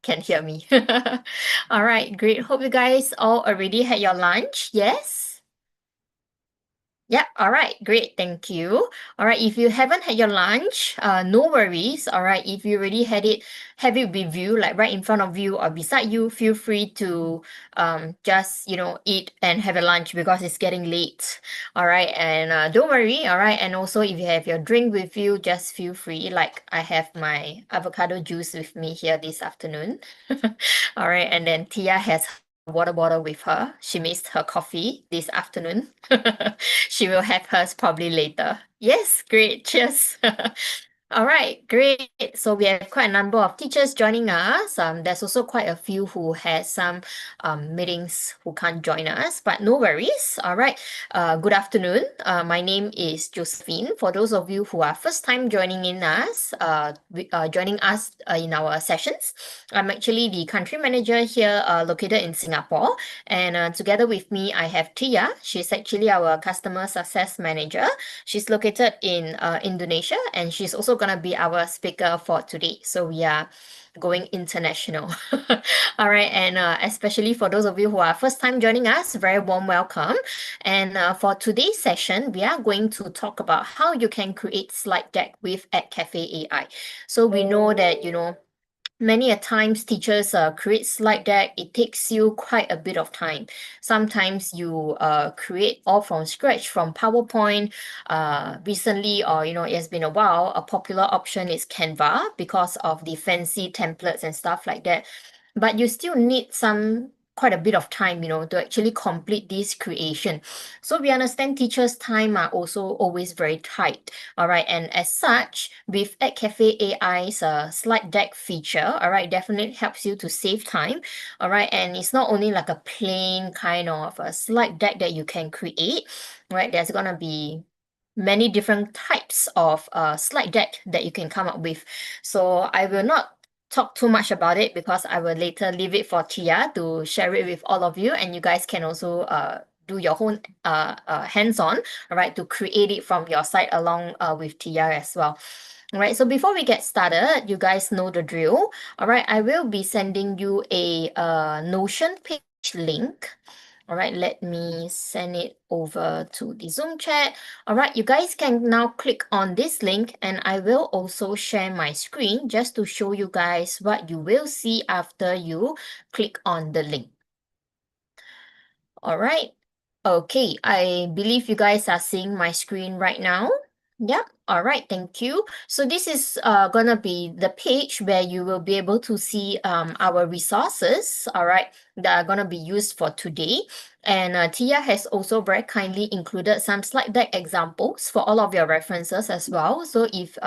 can hear me. All right, great. Hope you guys all already had your lunch. Yes? Yep. All right. Great. Thank you. All right. If you haven't had your lunch, no worries. All right. If you already had it, have it with you, like right in front of you or beside you, feel free to just eat and have a lunch because it's getting late. All right. And don't worry. All right. And also, if you have your drink with you, just feel free. Like I have my avocado juice with me here this afternoon. All right. And then Tia has water bottle with her. She missed her coffee this afternoon. She will have hers probably later. Yes, great. Cheers. All right, great. So we have quite a number of teachers joining us. There's also quite a few who has some meetings who can't join us, but no worries. All right. Good afternoon. My name is Josephine. For those of you who are first time joining us in our sessions, I'm actually the country manager here, located in Singapore. And together with me, I have Tia. She's actually our customer success manager. She's located in Indonesia, and she's also going to be our speaker for today. So we are going international. All right. And especially for those of you who are first time joining us, very warm welcome. And for today's session, we are going to talk about how you can create slide deck with Edcafe AI. So we know that, many a times teachers create slide deck. It takes you quite a bit of time. Sometimes you create all from scratch from PowerPoint. Recently, or it has been a while, a popular option is Canva because of the fancy templates and stuff like that. But you still need quite a bit of time, to actually complete this creation. So we understand teachers' time are also always very tight. All right, and as such, with Edcafe AI's slide deck feature, all right, definitely helps you to save time. All right, and it's not only like a plain kind of a slide deck that you can create, right? There's gonna be many different types of slide deck that you can come up with. So I will not talk too much about it because I will later leave it for Tia to share it with all of you, and you guys can also do your own hands-on, all right, to create it from your side along with Tia as well. All right, so before we get started, you guys know the drill. All right, I will be sending you a Notion page link. All right, let me send it over to the Zoom chat. All right, you guys can now click on this link, and I will also share my screen just to show you guys what you will see after you click on the link. All right. Okay, I believe you guys are seeing my screen right now. Yep. All right, thank you. So this is gonna be the page where you will be able to see our resources, all right, that are gonna be used for today. And Tia has also very kindly included some slide deck examples for all of your references as well. So if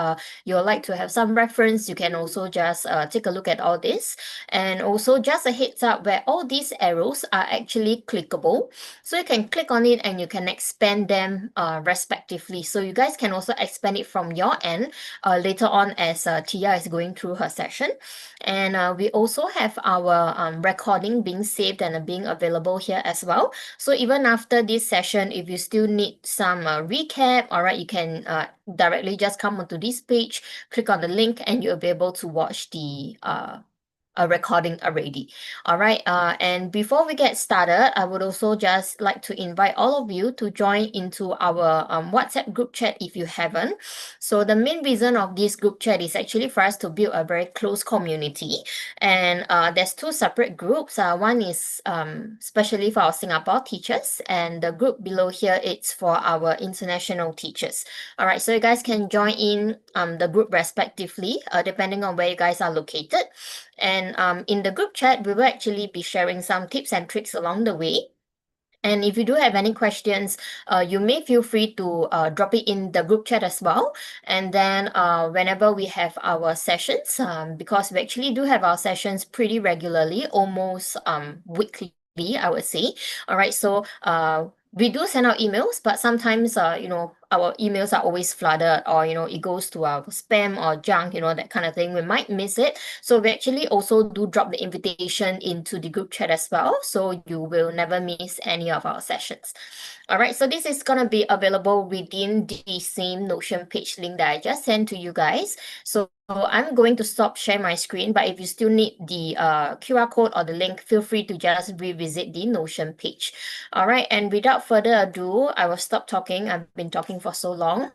you'd like to have some reference, you can also just take a look at all this. And also just a heads up where all these arrows are actually clickable. So you can click on it and you can expand them respectively. So you guys can also expand it from your end later on as Tia is going through her session. And we also have our recording being saved and being available here as well. So even after this session, if you still need some recap, all right, you can directly just come onto this page, click on the link, and you'll be able to watch the a recording already. All right. And before we get started, I would also just like to invite all of you to join into our WhatsApp group chat if you haven't. So the main reason of this group chat is actually for us to build a very close community. And there's two separate groups. One is especially for our Singapore teachers, and the group below here it's for our international teachers. All right. So you guys can join in the group respectively, depending on where you guys are located. And in the group chat, we will actually be sharing some tips and tricks along the way. And if you do have any questions, you may feel free to drop it in the group chat as well. And then whenever we have our sessions, because we actually do have our sessions pretty regularly, almost weekly, I would say. All right, so we do send out emails, but sometimes, our emails are always flooded, or it goes to our spam or junk, that kind of thing. We might miss it. So we actually also do drop the invitation into the group chat as well, so you will never miss any of our sessions. All right, so this is gonna be available within the same Notion page link that I just sent to you guys. So I'm going to stop share my screen, but if you still need the QR code or the link, feel free to just revisit the Notion page. All right, and without further ado, I will stop talking. I've been talking for so long.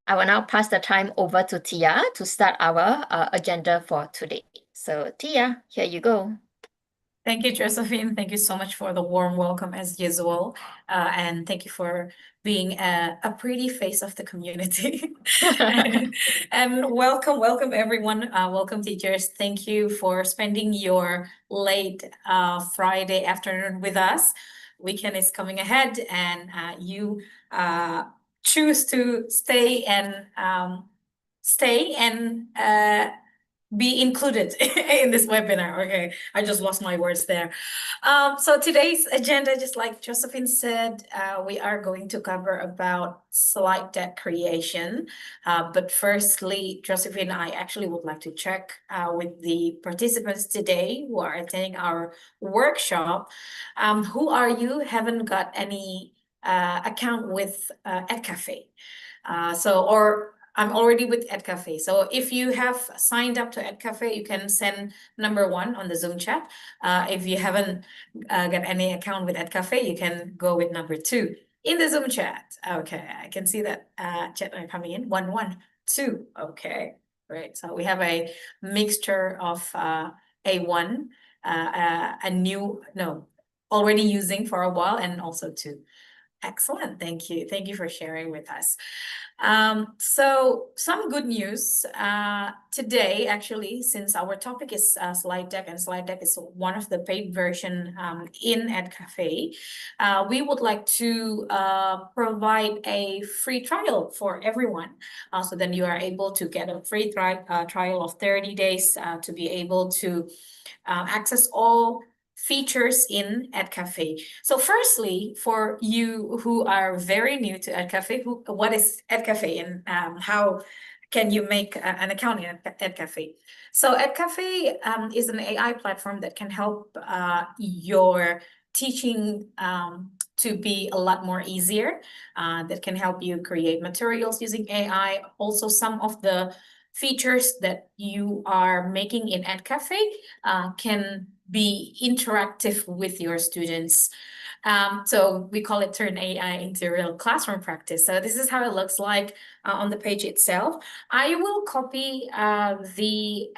I will now pass the time over to Tia to start our agenda for today. So Tia, here you go. Thank you, Josephine. Thank you so much for the warm welcome as usual. And thank you for being a pretty face of the community. And welcome everyone. Welcome teachers. Thank you for spending your late Friday afternoon with us. Weekend is coming ahead, and you choose to stay and be included in this webinar. Okay, I just lost my words there. So today's agenda, just like Josephine said, we are going to cover about slide deck creation. But firstly, Josephine, I actually would like to check with the participants today who are attending our workshop. Who are you? Haven't got any account with Edcafe. Or I'm already with Edcafe. So if you have signed up to Edcafe, you can send number 1 on the Zoom chat. If you haven't got any account with Edcafe, you can go with number 2 in the Zoom chat. Okay, I can see that chat are coming in. 1, 1, 2. Okay, great. So we have a mixture of A1, a new, no, already using for a while, and also 2. Excellent. Thank you. Thank you for sharing with us. So some good news today, actually, since our topic is slide deck, and slide deck is one of the paid version in Edcafe, we would like to provide a free trial for everyone. So then you are able to get a free trial of 30 days to be able to access all features in Edcafe. So firstly, for you who are very new to Edcafe, what is Edcafe, and how can you make an account in Edcafe? So Edcafe is an AI platform that can help your teaching to be a lot more easier, that can help you create materials using AI. Also, some of the features that you are making in Edcafe can be interactive with your students. So we call it turn AI into real classroom practice. So this is how it looks like on the page itself. I will copy the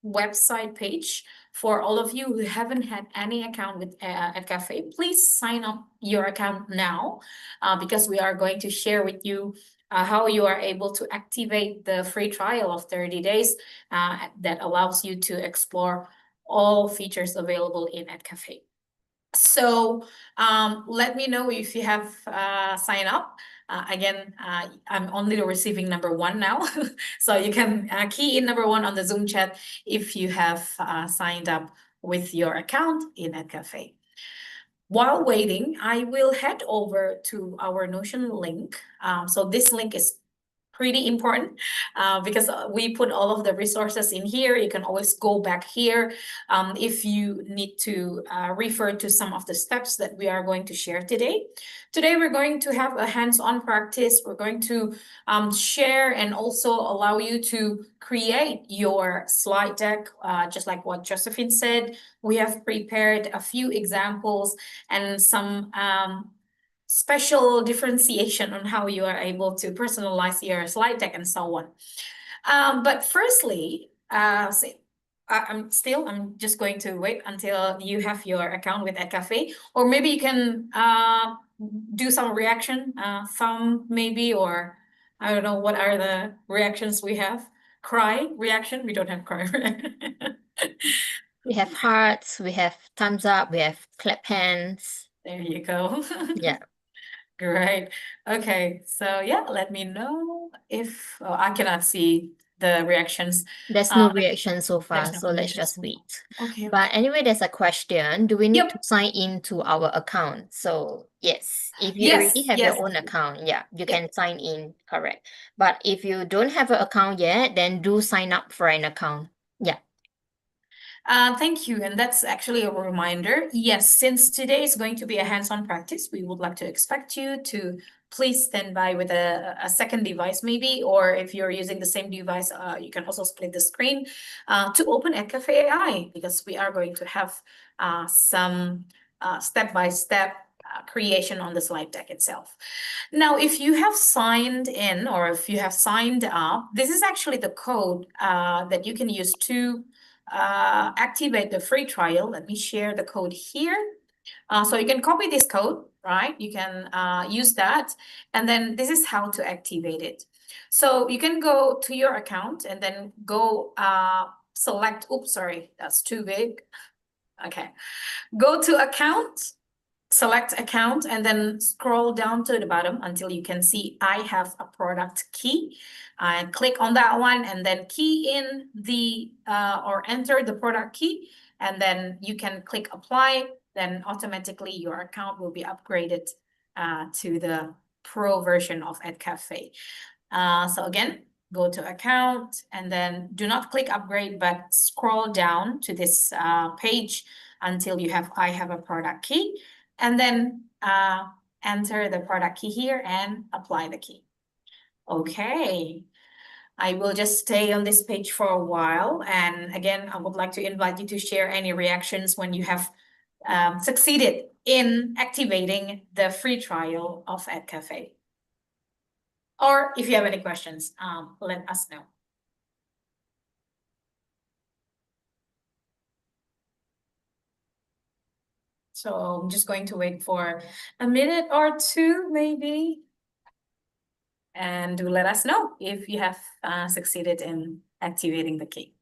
website page for all of you who haven't had any account with Edcafe. Please sign up your account now because we are going to share with you how you are able to activate the free trial of 30 days that allows you to explore all features available in Edcafe. So let me know if you have signed up. Again, I'm only receiving number 1 now. So you can key in number 1 on the Zoom chat if you have signed up with your account in Edcafe. While waiting, I will head over to our Notion link. So this link is pretty important because we put all of the resources in here. You can always go back here if you need to refer to some of the steps that we are going to share today. Today, we're going to have a hands-on practice. We're going to share and also allow you to create your slide deck, just like what Josephine said. We have prepared a few examples and some special differentiation on how you are able to personalize your slide deck and so on. But firstly, I'm just going to wait until you have your account with Edcafe, or maybe you can do some reaction, thumb maybe, or I don't know, what are the reactions we have? Cry reaction? We don't have cry. We have hearts, we have thumbs up, we have clap hands. There you go. Yeah. Great. Okay, so yeah, let me know if I cannot see the reactions. There's no reaction so far, There's no so let's reaction just so wait. far. Okay, But okay. anyway, there's a question. Do we need to Yep. sign in to our account? So yes, if you already Yes, have your yes. own account, yeah, you Yep. can sign in, correct. But if you don't have an account yet, then do sign up for an account. Yeah. Thank you. And that's actually a reminder. Yes, since today is going to be a hands-on practice, we would like to expect you to please stand by with a second device maybe, or if you're using the same device, you can also split the screen to open Edcafe AI, because we are going to have some step-by-step creation on the slide deck itself. Now, if you have signed in or if you have signed up, this is actually the code that you can use to activate the free trial. Let me share the code here. So you can copy this code, right? You can use that. And then this is how to activate it. So you can go to your account and then go select, oops, sorry, that's too big. Okay. Go to account, select account, and then scroll down to the bottom until you can see I have a product key. And click on that one and then key in the or enter the product key, and then you can click apply. Then automatically your account will be upgraded to the pro version of Edcafe. So again, go to account and then do not click upgrade, but scroll down to this page until you have I have a product key, and then enter the product key here and apply the key. Okay. I will just stay on this page for a while. And again, I would like to invite you to share any reactions when you have succeeded in activating the free trial of Edcafe. Or if you have any questions, let us know. So I'm just going to wait for a minute or two, maybe. And do let us know if you have succeeded in activating the key.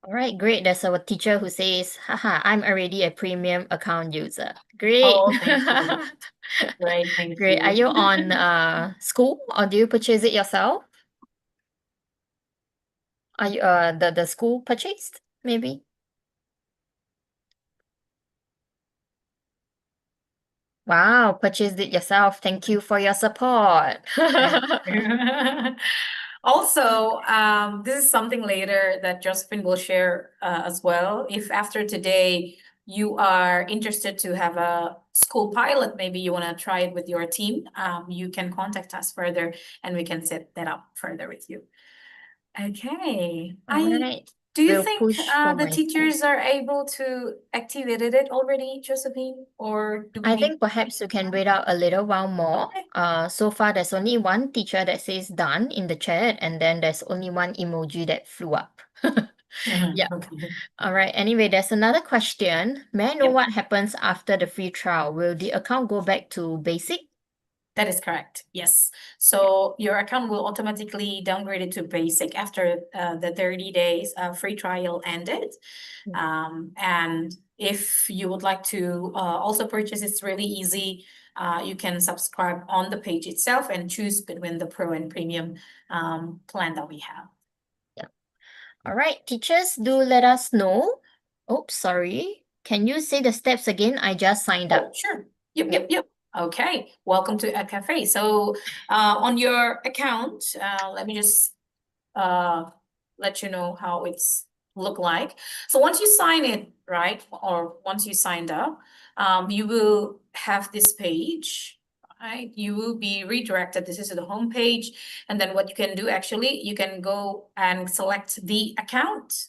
All right, great. There's our teacher who says, haha, I'm already a premium account user. Great. Oh, thank you. Great, thank Great. Are you. you on school or do you purchase it yourself? Are you the school purchased, maybe? Wow, purchased it yourself. Thank you for your support. Thank you. Also, this is something later that Josephine will share as well. If after today you are interested to have a school pilot, maybe you want to try it with your team, you can contact us further and we can set that up further with you. Okay. All right. Do you We'll think push for the my school. teachers are able to activate it already, Josephine? Or do we I need? think perhaps you can wait out a little while more. Okay. So far there's only one teacher that says done in the chat, and then there's only one emoji that flew up. Yeah. Okay. All right. Anyway, there's another question. May I know Yep. what happens after the free trial? Will the account go back to basic? That is correct. Yes. So your account will automatically downgrade it to basic after the 30 days free trial ended. And if you would like to also purchase, it's really easy. You can subscribe on the page itself and choose between the pro and premium plan that we have. All right, teachers, do let us know. Oops, sorry. Can you say the steps again? I just signed up. Oh, sure. Yep. Okay. Welcome to Edcafe. So on your account, let me just let you know how it's look like. So once you sign it, right, or once you signed up, you will have this page, right? You will be redirected. This is the home page. And then what you can do, actually, you can go and select the account.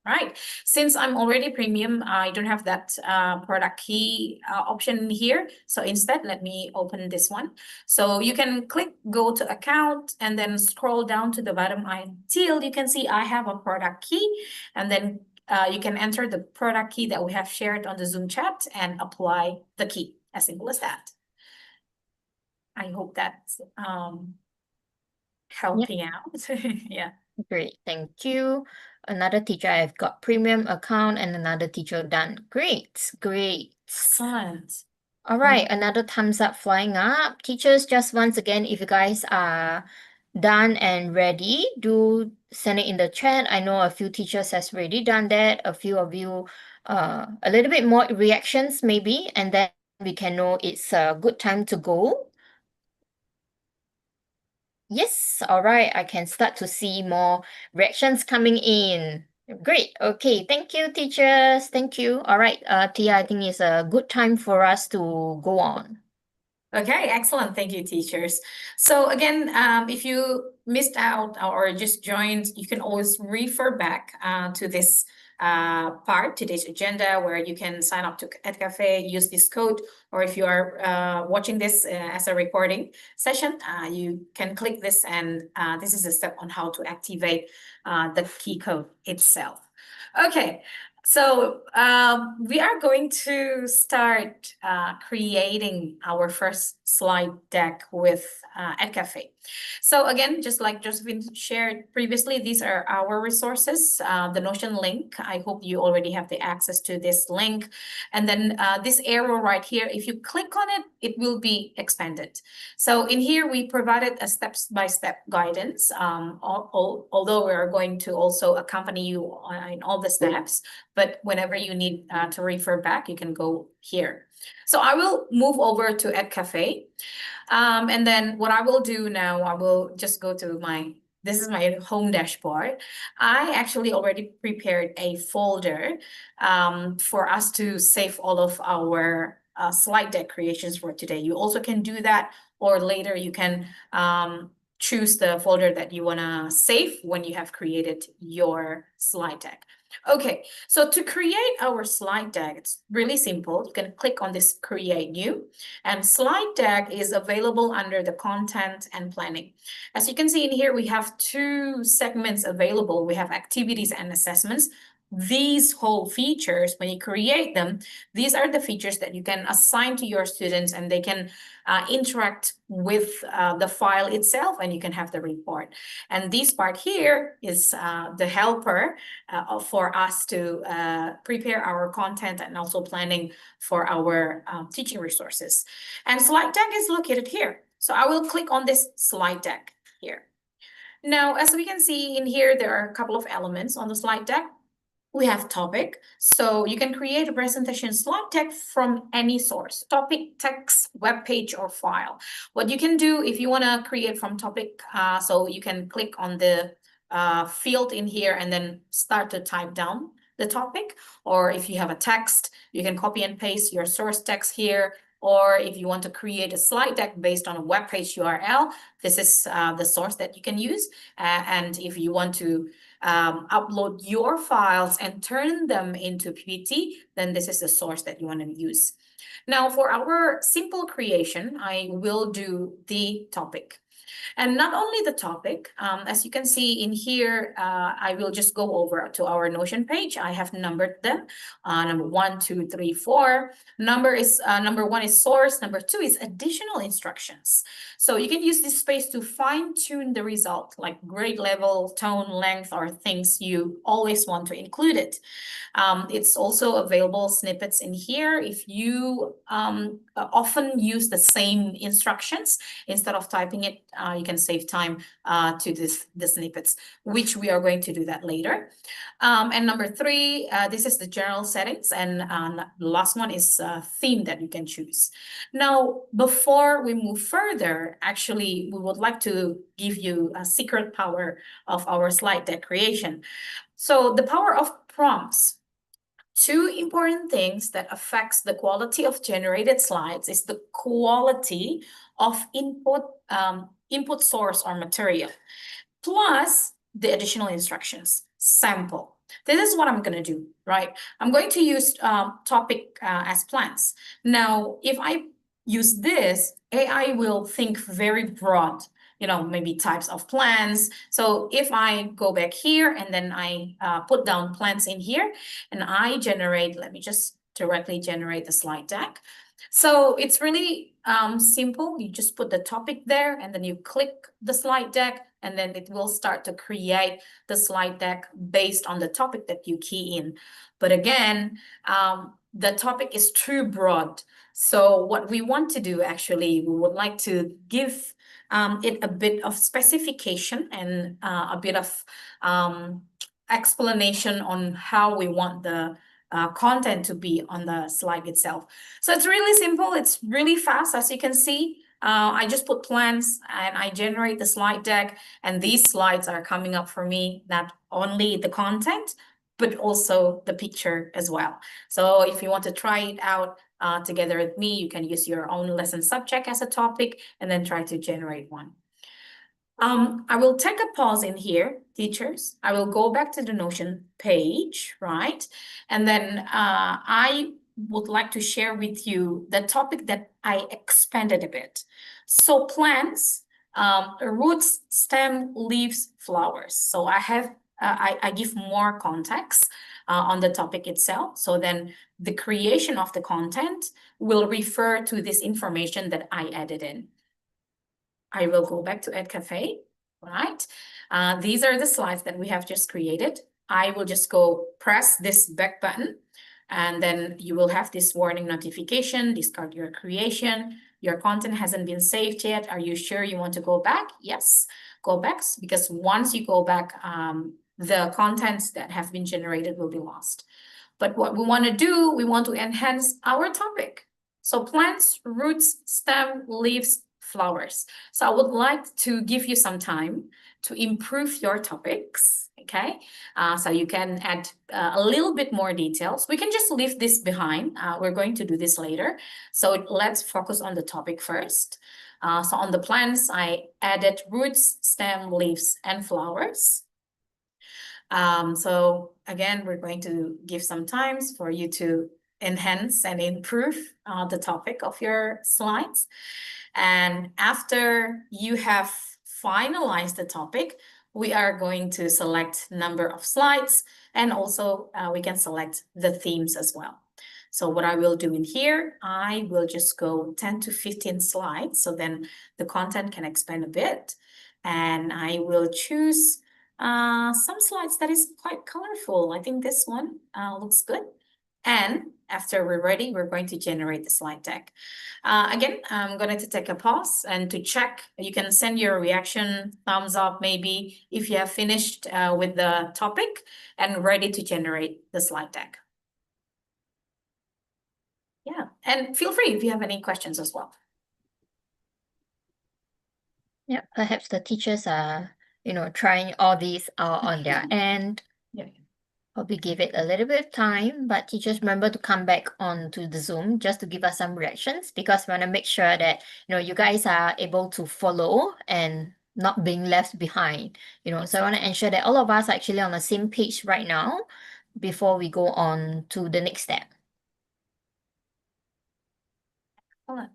Right. Since I'm already premium, I don't have that product key option here. So instead, let me open this one. So you can click go to account and then scroll down to the bottom until you can see I have a product key. And then you can enter the product key that we have shared on the Zoom chat and apply the key. As simple as that. I hope that's helping out. Yeah. Great, thank you. Another teacher, I've got premium account and another teacher done. Great, great. Excellent. All right, another thumbs up flying up. Teachers, just once again, if you guys are done and ready, do send it in the chat. I know a few teachers has already done that. A few of you, a little bit more reactions maybe, and then we can know it's a good time to go. Yes, all right. I can start to see more reactions coming in. Great. Okay. Thank you, teachers. Thank you. All right. Tia, I think it's a good time for us to go on. Okay, excellent. Thank you, teachers. So again, if you missed out or just joined, you can always refer back to this part, today's agenda, where you can sign up to Edcafe, use this code, or if you are watching this as a recording session, you can click this, and this is a step on how to activate the key code itself. Okay, so we are going to start creating our first slide deck with Edcafe. So again, just like Josephine shared previously, these are our resources, the Notion link. I hope you already have the access to this link. And then this arrow right here, if you click on it, it will be expanded. So in here, we provided a step-by-step guidance, although we are going to also accompany you in all the steps. But whenever you need to refer back, you can go here. So I will move over to Edcafe. And then what I will do now, I will just go to this is my home dashboard. I actually already prepared a folder for us to save all of our slide deck creations for today. You also can do that, or later you can choose the folder that you want to save when you have created your slide deck. Okay, so to create our slide deck, it's really simple. You can click on this Create New, and slide deck is available under the Content and Planning. As you can see in here, we have two segments available. We have Activities and Assessments. These whole features, when you create them, these are the features that you can assign to your students, and they can interact with the file itself, and you can have the report. And this part here is the helper for us to prepare our content and also planning for our teaching resources. And slide deck is located here. So I will click on this slide deck here. Now, as we can see in here, there are a couple of elements on the slide deck. We have topic, so you can create a presentation slide deck from any source, topic, text, web page, or file. What you can do if you want to create from topic, so you can click on the field in here and then start to type down the topic. Or if you have a text, you can copy and paste your source text here. Or if you want to create a slide deck based on a web page URL, this is the source that you can use. And if you want to upload your files and turn them into PPT, then this is the source that you want to use. Now, for our simple creation, I will do the topic. And not only the topic, as you can see in here, I will just go over to our Notion page. I have numbered them, number 1, 2, 3, 4. Number 1 is source, number 2 is additional instructions. So you can use this space to fine tune the result, like grade level, tone, length, or things you always want to include it. It's also available snippets in here. If you often use the same instructions instead of typing it, you can save time to the snippets, which we are going to do that later. And number 3, this is the general settings, and the last one is theme that you can choose. Now, before we move further, actually, we would like to give you a secret power of our slide deck creation. So the power of prompts. 2 important things that affects the quality of generated slides is the quality of input source or material, plus the additional instructions, sample. This is what I'm going to do, right? I'm going to use topic as plans. Now, if I use this, AI will think very broad, maybe types of plans. So if I go back here and then I put down plans in here and I generate, let me just directly generate the slide deck. So it's really simple. You just put the topic there and then you click the slide deck, and then it will start to create the slide deck based on the topic that you key in. But again, the topic is too broad. So what we want to do, actually, we would like to give it a bit of specification and a bit of explanation on how we want the content to be on the slide itself. So it's really simple. It's really fast, as you can see. I just put plans and I generate the slide deck, and these slides are coming up for me, not only the content, but also the picture as well. So if you want to try it out together with me, you can use your own lesson subject as a topic and then try to generate one. I will take a pause in here, teachers. I will go back to the Notion page, right? And then I would like to share with you the topic that I expanded a bit. So plants, roots, stem, leaves, flowers. So I give more context on the topic itself. So then the creation of the content will refer to this information that I added in. I will go back to Edcafe, right? These are the slides that we have just created. I will just go press this back button, and then you will have this warning notification, discard your creation. Your content hasn't been saved yet. Are you sure you want to go back? Yes, go back, because once you go back, the contents that have been generated will be lost. But what we want to do, we want to enhance our topic. So plants, roots, stem, leaves, flowers. So I would like to give you some time to improve your topics, okay? So you can add a little bit more details. We can just leave this behind. We're going to do this later. So let's focus on the topic first. So on the plants, I added roots, stem, leaves, and flowers. So again, we're going to give some times for you to enhance and improve the topic of your slides. And after you have finalized the topic, we are going to select number of slides, and also we can select the themes as well. So what I will do in here, I will just go 10 to 15 slides, so then the content can expand a bit. And I will choose some slides that is quite colorful. I think this one looks good. And after we're ready, we're going to generate the slide deck. Again, I'm going to take a pause and to check. You can send your reaction, thumbs up maybe, if you have finished with the topic and ready to generate the slide deck. Yeah, and feel free if you have any questions as well. Yeah, perhaps the teachers are, trying all these out on their end. Yeah. Probably give it a little bit of time, but teachers remember to come back onto the Zoom just to give us some reactions, because we want to make sure that, you guys are able to follow and not being left behind, So I want to ensure that all of us are actually on the same page right now before we go on to the next step. Excellent.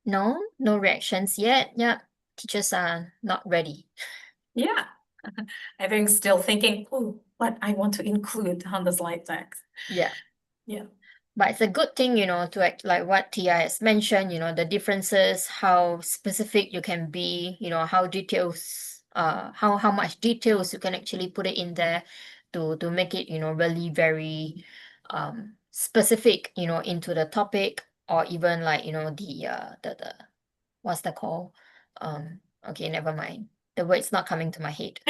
No reactions yet. Yeah, teachers are not ready. Yeah, I think still thinking, oh, what I want to include on the slide deck. Yeah. Yeah. But it's a good thing, to act like what Tia has mentioned, the differences, how specific you can be, how details, how much details you can actually put it in there to make it, really very specific, into the topic, or even like, the what's that called? Okay, never mind. The word's not coming to my head.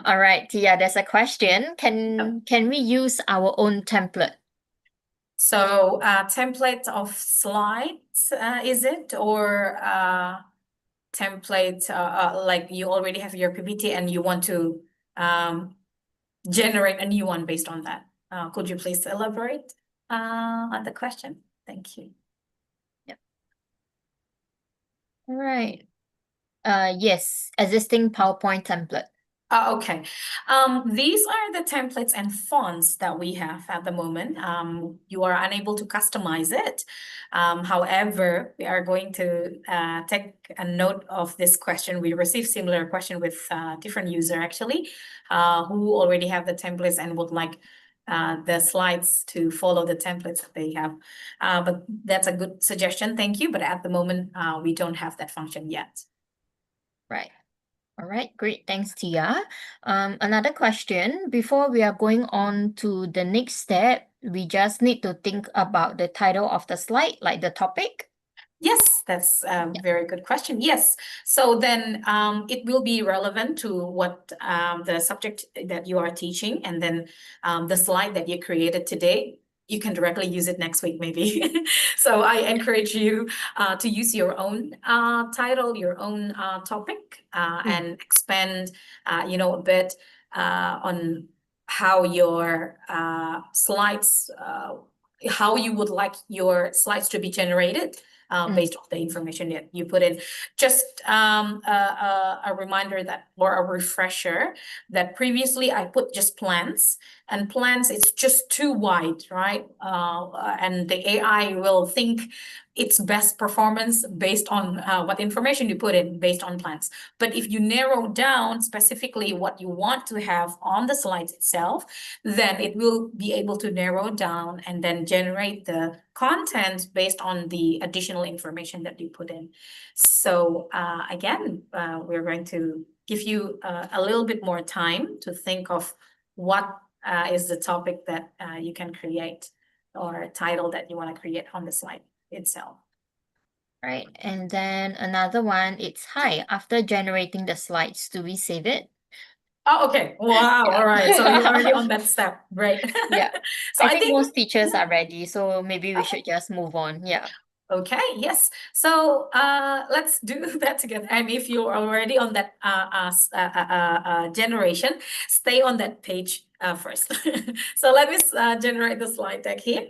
All right, Tia, there's a question. Can we use our own template? So template of slides, is it? Or template, like you already have your PPT and you want to generate a new one based on that? Could you please elaborate on the question? Thank you. Yep. All right. Yes, existing PowerPoint template. Okay. These are the templates and fonts that we have at the moment. You are unable to customize it. However, we are going to take a note of this question. We received similar question with different user actually, who already have the templates and would like the slides to follow the templates that they have. But that's a good suggestion. Thank you. But at the moment, we don't have that function yet. Right. All right, great. Thanks, Tia. Another question. Before we are going on to the next step, we just need to think about the title of the slide, like the topic. Yes, that's a Yeah. very good question. Yes. So then it will be relevant to what the subject that you are teaching, and then the slide that you created today, you can directly use it next week, maybe. So I encourage you to use your own title, your own topic, Mm. and expand, a bit on how your slides, how you would like your slides to be generated Mm. based on the information that you put in. Just a reminder that, or a refresher, that previously I put just plants, and plants it's just too wide, right? And the AI will think its best performance based on what information you put in based on plants. But if you narrow down specifically what you want to have on the slides itself, then it will be able to narrow down and then generate the content based on the additional information that you put in. So again, we're going to give you a little bit more time to think of what is the topic that you can create, or a title that you want to create on the slide itself. Right. And then another one, it's hi. After generating the slides, do we save it? Oh, okay. Wow. All right. So you're already Yeah. on that step. Great. Yeah. So I I think think, most teachers are ready, so maybe we should just move on. Yeah. okay, yes. So let's do that together. And if you're already on that generation, stay on that page first. So let me generate the slide deck here.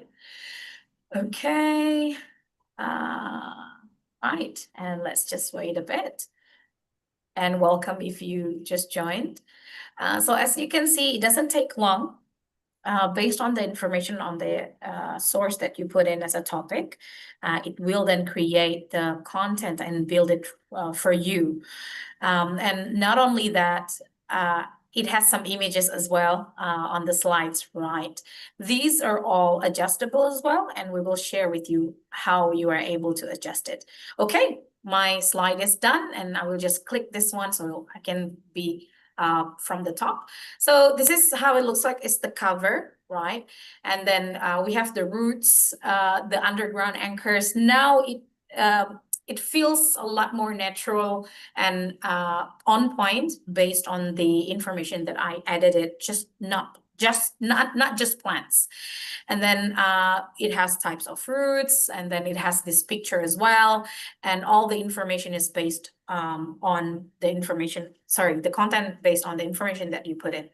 Okay. Right. And let's just wait a bit. And welcome if you just joined. So as you can see, it doesn't take long. Based on the information on the source that you put in as a topic, it will then create the content and build it for you. And not only that, it has some images as well on the slides, right? These are all adjustable as well, and we will share with you how you are able to adjust it. Okay, my slide is done, and I will just click this one so I can be from the top. So this is how it looks like. It's the cover, right? And then we have the roots, the underground anchors. Now it feels a lot more natural and on point based on the information that I edited. Not just plants. And then it has types of fruits, and then it has this picture as well, and all the information is based on the information, sorry, the content based on the information that you put in.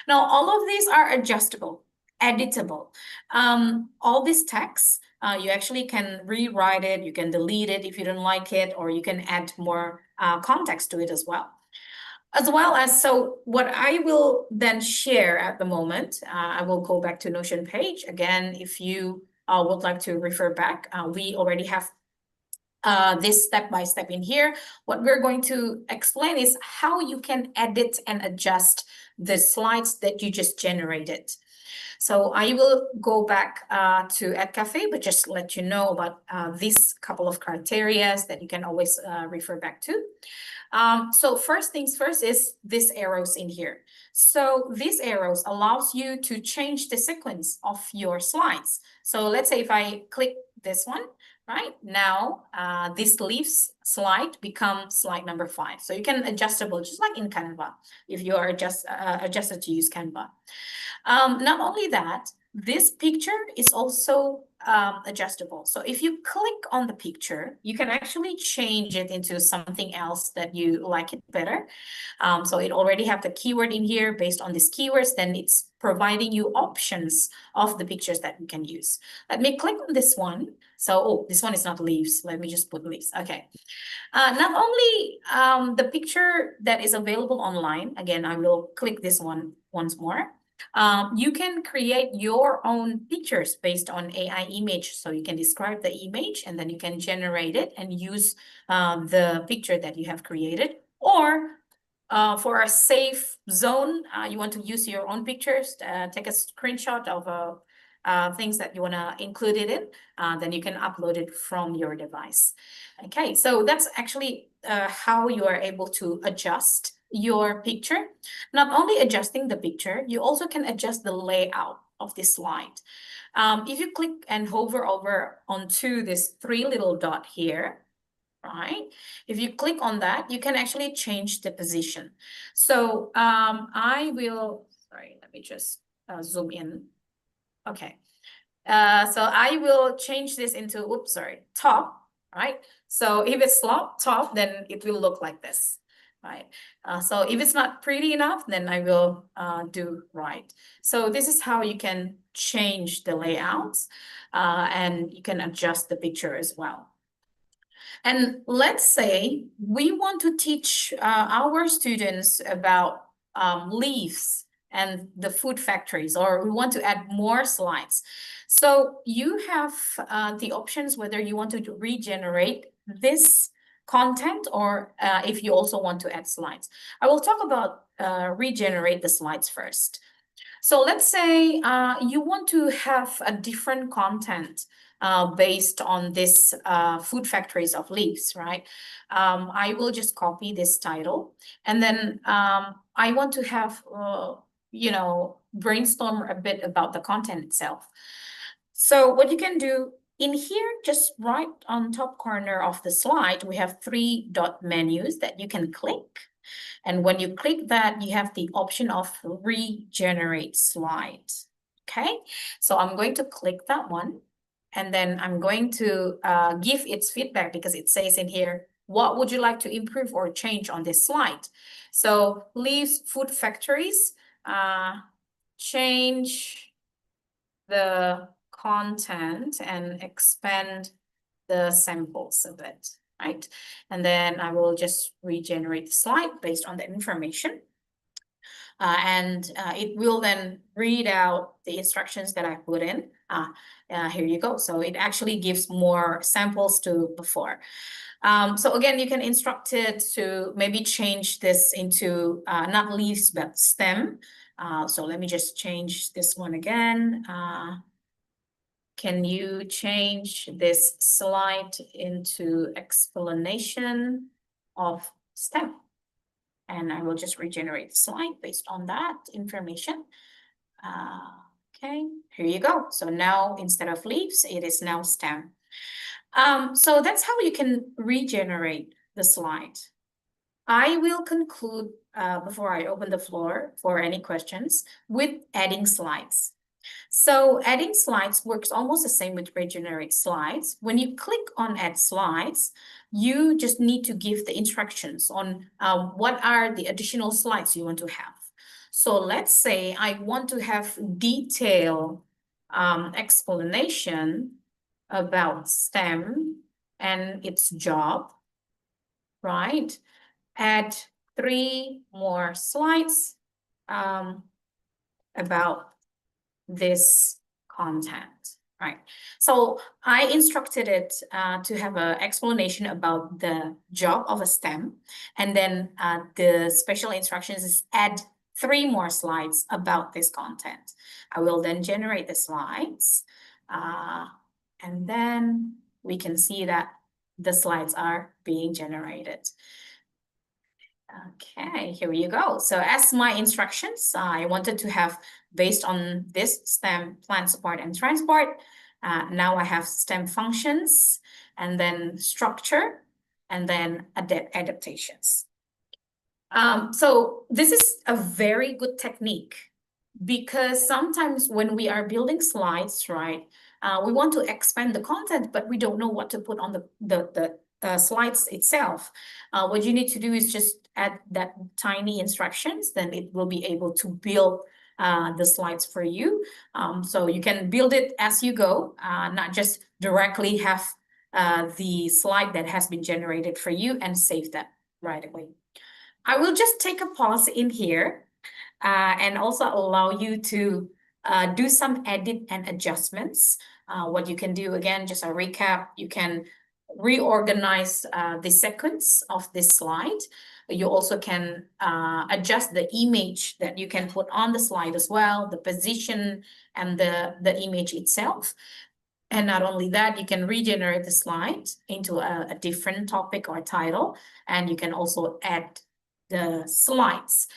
Now, all of these are adjustable, editable. All this text, you actually can rewrite it, you can delete it if you don't like it, or you can add more context to it as well. So what I will then share at the moment, I will go back to Notion page. Again, if you would like to refer back, we already have this step by step in here. What we're going to explain is how you can edit and adjust the slides that you just generated. So I will go back to Edcafe, but just let you know about these couple of criteria that you can always refer back to. So first things first is these arrows in here. So these arrows allows you to change the sequence of your slides. So let's say if I click this one, right now, this leaves slide becomes slide number 5. So you can adjustable just like in Canva if you are adjusted to use Canva. Not only that, this picture is also adjustable. So if you click on the picture, you can actually change it into something else that you like it better. So it already have the keyword in here based on these keywords, then it's providing you options of the pictures that you can use. Let me click on this one. So, oh, this one is not leaves. Let me just put leaves. Okay. Not only the picture that is available online, again, I will click this one once more. You can create your own pictures based on AI image. So you can describe the image and then you can generate it and use the picture that you have created. Or for a safe zone, you want to use your own pictures, take a screenshot of things that you want to include it in, then you can upload it from your device. Okay, so that's actually how you are able to adjust your picture, not only adjusting the picture, you also can adjust the layout of this slide. If you click and hover over onto this three little dot here, right? If you click on that, you can actually change the position. So I will, sorry, let me just zoom in. Okay. So I will change this into, oops, sorry, top, right? So if it's top, then it will look like this, right? So if it's not pretty enough, then I will do right. So this is how you can change the layouts and you can adjust the picture as well. And let's say we want to teach our students about leaves and the food factories, or we want to add more slides. So you have the options whether you want to regenerate this content or if you also want to add slides. I will talk about regenerate the slides first. So let's say you want to have a different content based on this food factories of leaves, right? I will just copy this title and then I want to have, brainstorm a bit about the content itself. So what you can do in here, just right on top corner of the slide, we have three dot menus that you can click. And when you click that, you have the option of regenerate slide. Okay, so I'm going to click that one. And then I'm going to give its feedback because it says in here, what would you like to improve or change on this slide? So leaves food factories, change the content and expand the samples a bit, right? And then I will just regenerate the slide based on the information. And it will then read out the instructions that I put in. Here you go. So it actually gives more samples to before. So again, you can instruct it to maybe change this into not leaves, but stem. So let me just change this one again. Can you change this slide into explanation of STEM? And I will just regenerate the slide based on that information. Okay, here you go. So now instead of leaves, it is now STEM. So that's how you can regenerate the slide. I will conclude before I open the floor for any questions with adding slides. So adding slides works almost the same with regenerate slides. When you click on add slides, you just need to give the instructions on what are the additional slides you want to have. So let's say I want to have detailed explanation about STEM and its job, right? Add 3 more slides about this content, right? So I instructed it to have an explanation about the job of a STEM, and then the special instructions is add 3 more slides about this content. I will then generate the slides, and then we can see that the slides are being generated. Okay, here you go. So as my instructions, I wanted to have based on this STEM plant support and transport. Now I have STEM functions and then structure and then adaptations. So this is a very good technique because sometimes when we are building slides, right, we want to expand the content, but we don't know what to put on the slides itself. What you need to do is just add that tiny instructions, then it will be able to build the slides for you. So you can build it as you go, not just directly have the slide that has been generated for you and save that right away. I will just take a pause in here and also allow you to do some edit and adjustments. What you can do, again, just a recap, you can reorganize the sequence of this slide. You also can adjust the image that you can put on the slide as well, the position and the image itself. And not only that, you can regenerate the slide into a different topic or title, and you can also add the slides.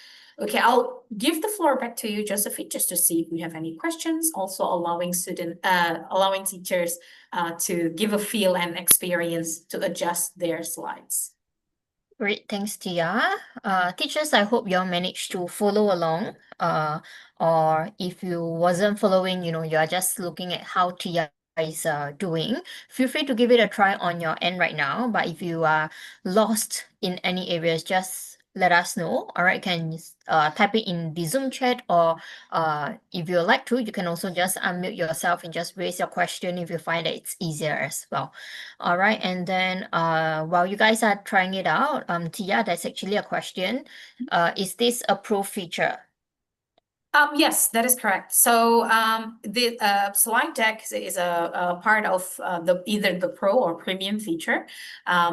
Okay, I'll give the floor back to you, Josephine, just to see if we have any questions, also allowing teachers to give a feel and experience to adjust their slides. Great, thanks, Tia. Teachers, I hope you all managed to follow along. Or if you wasn't following, you are just looking at how Tia is doing. Feel free to give it a try on your end right now. But if you are lost in any areas, just let us know. All right, can type it in the Zoom chat, or if you like to, you can also just unmute yourself and just raise your question if you find that it's easier as well. All right, and then while you guys are trying it out, Tia, there's actually a question. Is this a pro feature? Yes, that is correct. So the slide deck is a part of either the pro or premium feature.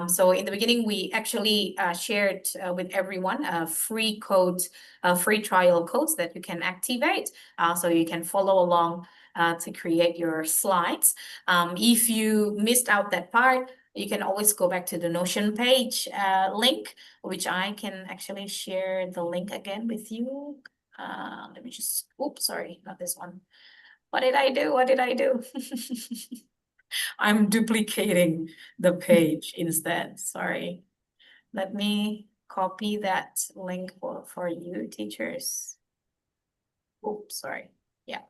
So in the beginning, we actually shared with everyone a free trial codes that you can activate, so you can follow along to create your slides. If you missed out that part, you can always go back to the Notion page link, which I can actually share the link again with you. Let me just, oops, sorry, not this one. What did I do? What did I do? I'm duplicating the page instead. Sorry. Let me copy that link for you, teachers. Oops, sorry. Yeah,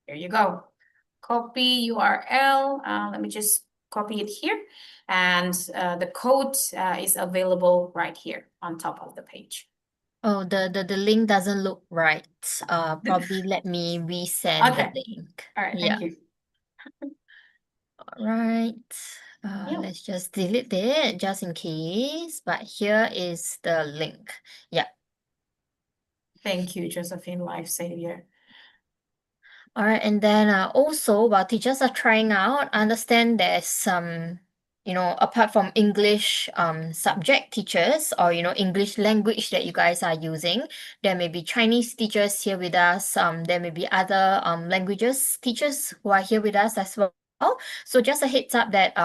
here you go. Copy URL. Let me just copy it here. And the code is available right here on top of the page. Oh, the link doesn't look right. Probably let me resend the Okay. link. All right, Yeah. thank you. All right. Yeah. Let's just delete it just in case. But here is the link. Yeah. Thank you, Josephine, life savior. All right, and then also while teachers are trying out, I understand there's some, apart from English subject teachers, or English language that you guys are using, there may be Chinese teachers here with us. There may be other languages teachers who are here with us as well. So just a heads up that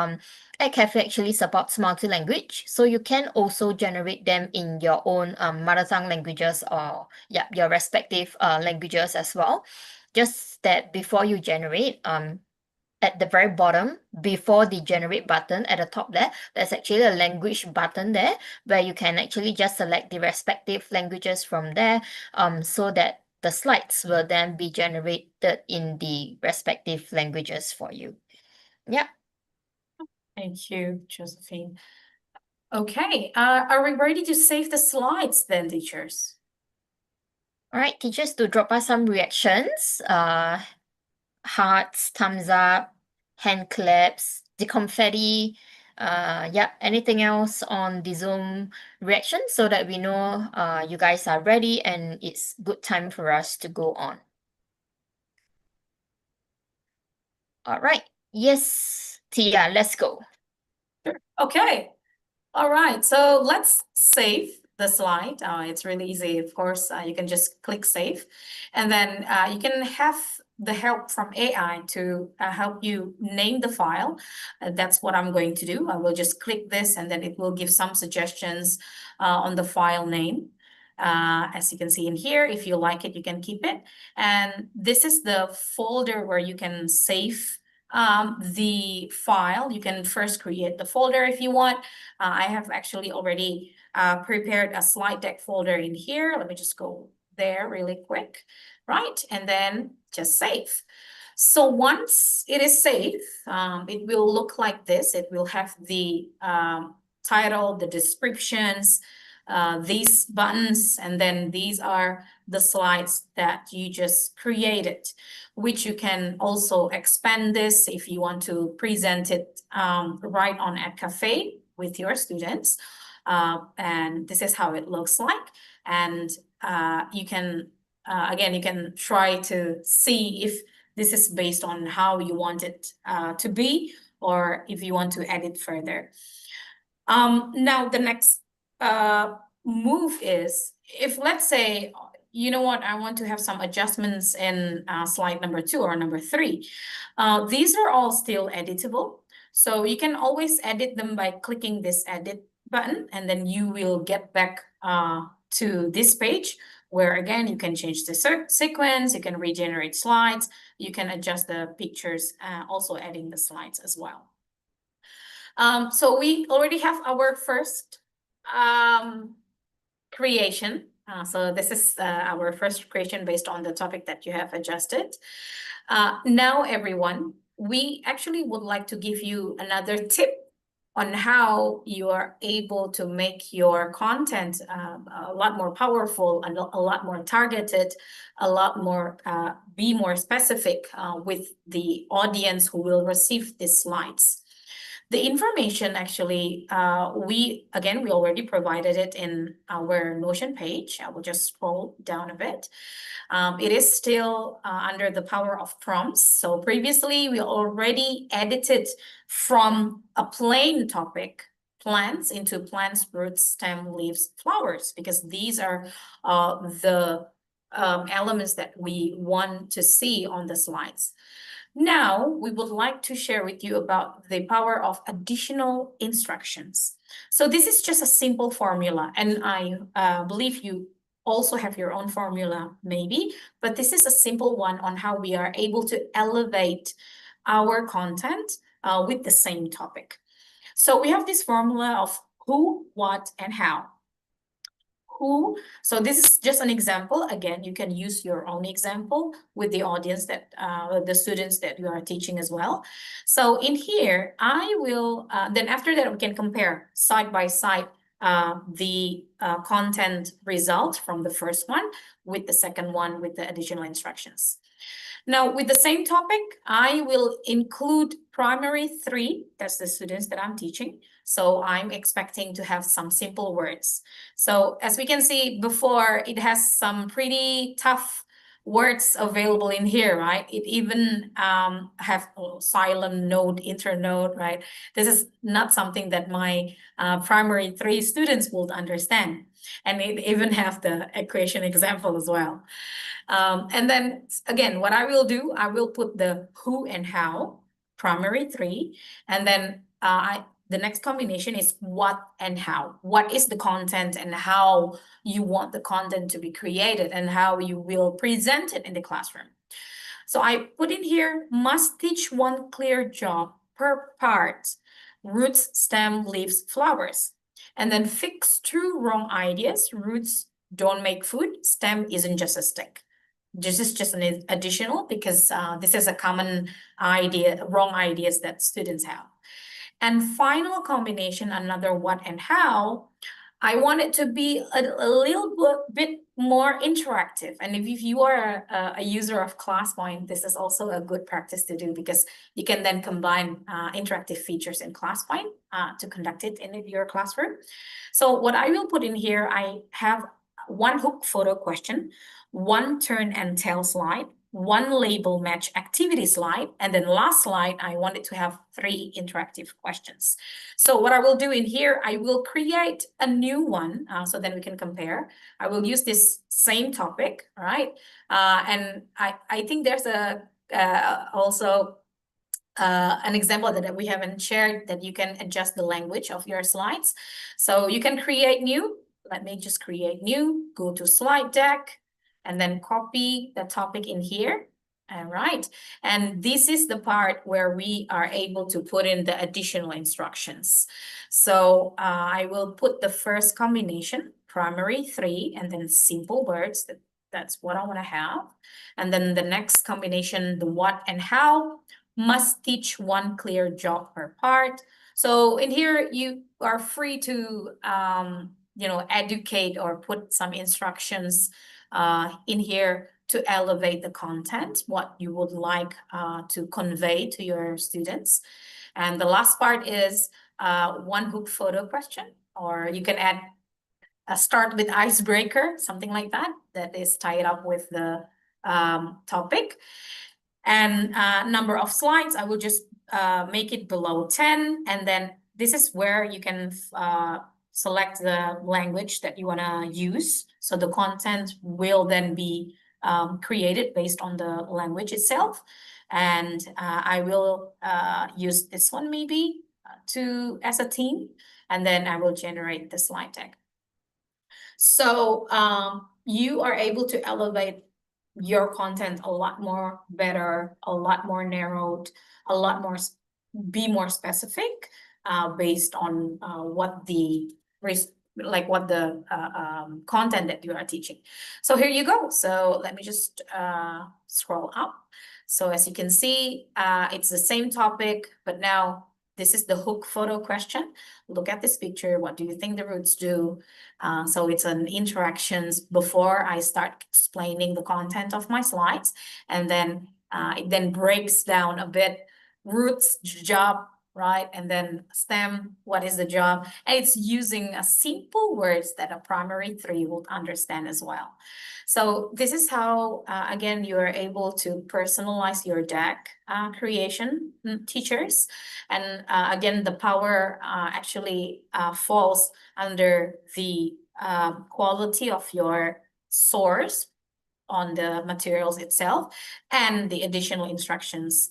Edcafe actually supports multi-language, so you can also generate them in your own mother tongue languages, or your respective languages as well. Just that before you generate, at the very bottom, before the generate button at the top there, there's actually a language button there where you can actually just select the respective languages from there, so that the slides will then be generated in the respective languages for you. Yeah. Thank you, Josephine. Okay, are we ready to save the slides then, teachers? All right, teachers, to drop us some reactions. Hearts, thumbs up, hand claps, the confetti, anything else on the Zoom reaction, so that we know you guys are ready and it's good time for us to go on. All right. Yes, Tia, let's go. Okay, all right, so let's save the slide. It's really easy, of course. You can just click save, and then you can have the help from AI to help you name the file. That's what I'm going to do. I will just click this, and then it will give some suggestions on the file name. As you can see in here, if you like it, you can keep it. And this is the folder where you can save the file. You can first create the folder if you want. I have actually already prepared a slide deck folder in here. Let me just go there really quick, right? And then just save. So once it is saved, it will look like this. It will have the title, the descriptions, these buttons, and then these are the slides that you just created, which you can also expand this if you want to present it right on Edcafe with your students. And this is how it looks like. And you can, again, you can try to see if this is based on how you want it to be, or if you want to edit further. Now, the next move is, if let's say, you know what, I want to have some adjustments in slide number 2 or number 3. These are all still editable. So you can always edit them by clicking this edit button, and then you will get back to this page, where again, you can change the sequence, you can regenerate slides, you can adjust the pictures, also adding the slides as well. So we already have our first creation. So this is our first creation based on the topic that you have adjusted. Now, everyone, we actually would like to give you another tip on how you are able to make your content a lot more powerful and a lot more targeted, a lot more, be more specific with the audience who will receive these slides. The information actually, we already provided it in our Notion page. I will just scroll down a bit. It is still under the power of prompts. So previously, we already edited from a plain topic, plants, into plants, roots, stem, leaves, flowers, because these are the elements that we want to see on the slides. Now, we would like to share with you about the power of additional instructions. So this is just a simple formula, and I believe you also have your own formula maybe, but this is a simple one on how we are able to elevate our content with the same topic. So we have this formula of who, what, and how. Who, so this is just an example. Again, you can use your own example with the audience that the students that you are teaching as well. So in here, I will, then after that, we can compare side by side the content result from the first one with the second one with the additional instructions. Now, with the same topic, I will include primary 3, that's the students that I'm teaching. So I'm expecting to have some simple words. So as we can see before, it has some pretty tough words available in here, right? It even have silent node, internode, right? This is not something that my primary 3 students would understand. And it even have the equation example as well. And then again, what I will do, I will put the who and how, primary 3, and then the next combination is what and how. What is the content and how you want the content to be created and how you will present it in the classroom. So I put in here, must teach one clear job per part, roots, stem, leaves, flowers. And then fix 2 wrong ideas. Roots don't make food, stem isn't just a stick. This is just an additional because this is a common idea, wrong ideas that students have. And final combination, another what and how, I want it to be a little bit more interactive. And if you are a user of ClassPoint, this is also a good practice to do because you can then combine interactive features in ClassPoint to conduct it in your classroom. So what I will put in here, I have 1 hook photo question, 1 turn and tell slide, 1 label match activity slide, and then last slide, I wanted to have 3 interactive questions. So what I will do in here, I will create a new one so then we can compare. I will use this same topic, right? And I think there's a also an example that we haven't shared that you can adjust the language of your slides. So you can create new. Let me just create new, go to slide deck, and then copy the topic in here. All right. And this is the part where we are able to put in the additional instructions. So I will put the first combination, primary 3, and then simple words. That's what I want to have. And then the next combination, the what and how, must teach 1 clear job per part. So in here, you are free to educate or put some instructions in here to elevate the content, what you would like to convey to your students. And the last part is 1 hook photo question, or you can add a start with icebreaker, something like that, that is tied up with the topic. And number of slides, I will just make it below 10. And then this is where you can select the language that you want to use. So the content will then be created based on the language itself. And I will use this one maybe as a theme. And then I will generate the slide deck. So you are able to elevate your content a lot more better, a lot more narrowed, a lot more be more specific based on what the what the content that you are teaching. So here you go. So let me just scroll up. So as you can see, it's the same topic, but now this is the hook photo question. Look at this picture. What do you think the roots do? So it's an interactions before I start explaining the content of my slides. And then it then breaks down a bit roots, job, right? And then STEM, what is the job? And it's using a simple words that a primary three would understand as well. So this is how, again, you are able to personalize your deck creation, teachers. And again, the power actually falls under the quality of your source on the materials itself and the additional instructions.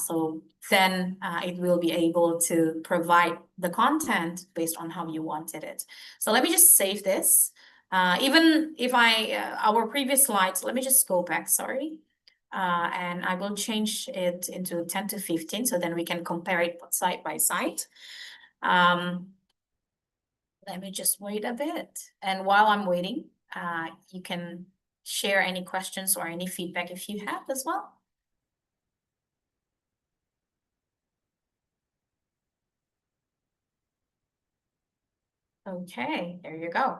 So then it will be able to provide the content based on how you wanted it. So let me just save this. Even if our previous slides, let me just go back, sorry. And I will change it into 10 to 15, so then we can compare it side by side. Let me just wait a bit. And while I'm waiting, you can share any questions or any feedback if you have as well. Okay, there you go.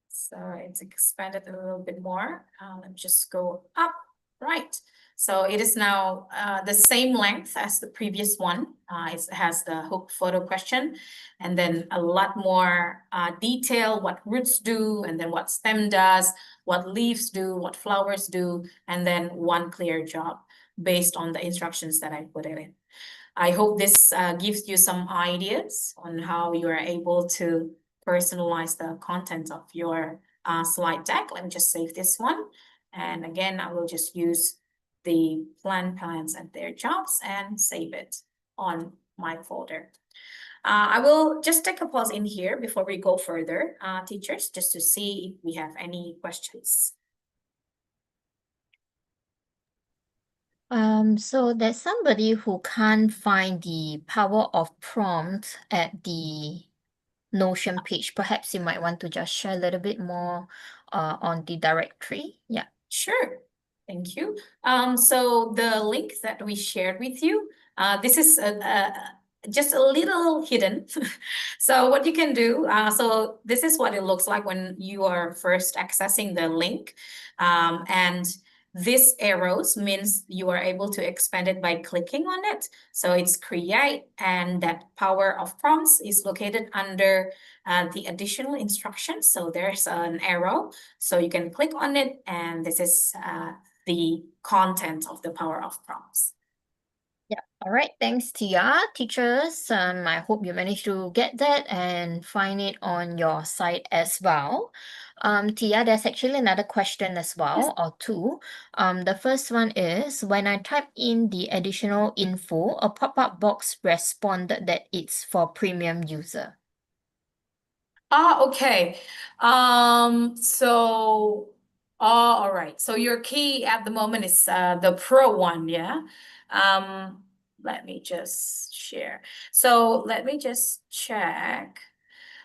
So it's expanded a little bit more. Let me just go up, right. So it is now the same length as the previous one. It has the hook photo question, and then a lot more detail, what roots do, and then what stem does, what leaves do, what flowers do, and then one clear job based on the instructions that I put it in. I hope this gives you some ideas on how you are able to personalize the content of your slide deck. Let me just save this one. And again, I will just use the plans and their jobs and save it on my folder. I will just take a pause in here before we go further, teachers, just to see if we have any questions. So there's somebody who can't find the power of prompt at the Notion page. Perhaps you might want to just share a little bit more on the directory. Yeah. Sure. Thank you. So the link that we shared with you, this is just a little hidden. So what you can do, so this is what it looks like when you are first accessing the link. And this arrows means you are able to expand it by clicking on it. So it's create, and that power of prompts is located under the additional instructions. So there's an arrow, so you can click on it, and this is the content of the power of prompts. Yeah. All right. Thanks, Tia. Teachers, I hope you managed to get that and find it on your site as well. Tia, there's actually another question as well, or two. The first one is, when I type in the additional info, a pop-up box responded that it's for premium user. Okay. So, all right. So your key at the moment is the Pro one, yeah? Let me just share. So let me just check.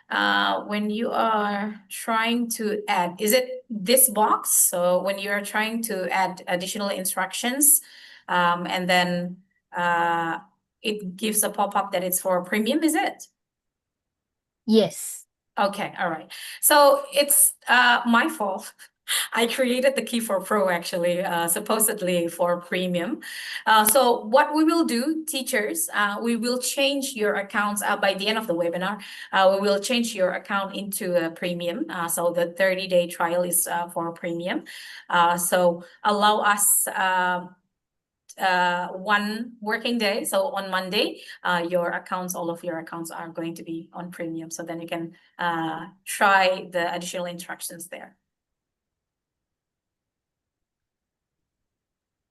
When you are trying to add, is it this box? So when you are trying to add additional instructions, and then it gives a pop-up that it's for premium, is it? Yes. Okay, all right. So it's my fault. I created the key for Pro actually, supposedly for premium. So what we will do, teachers, we will change your accounts by the end of the webinar. We will change your account into a premium. So the 30-day trial is for premium. So allow us one working day. So on Monday, all of your accounts are going to be on premium. So then you can try the additional instructions there.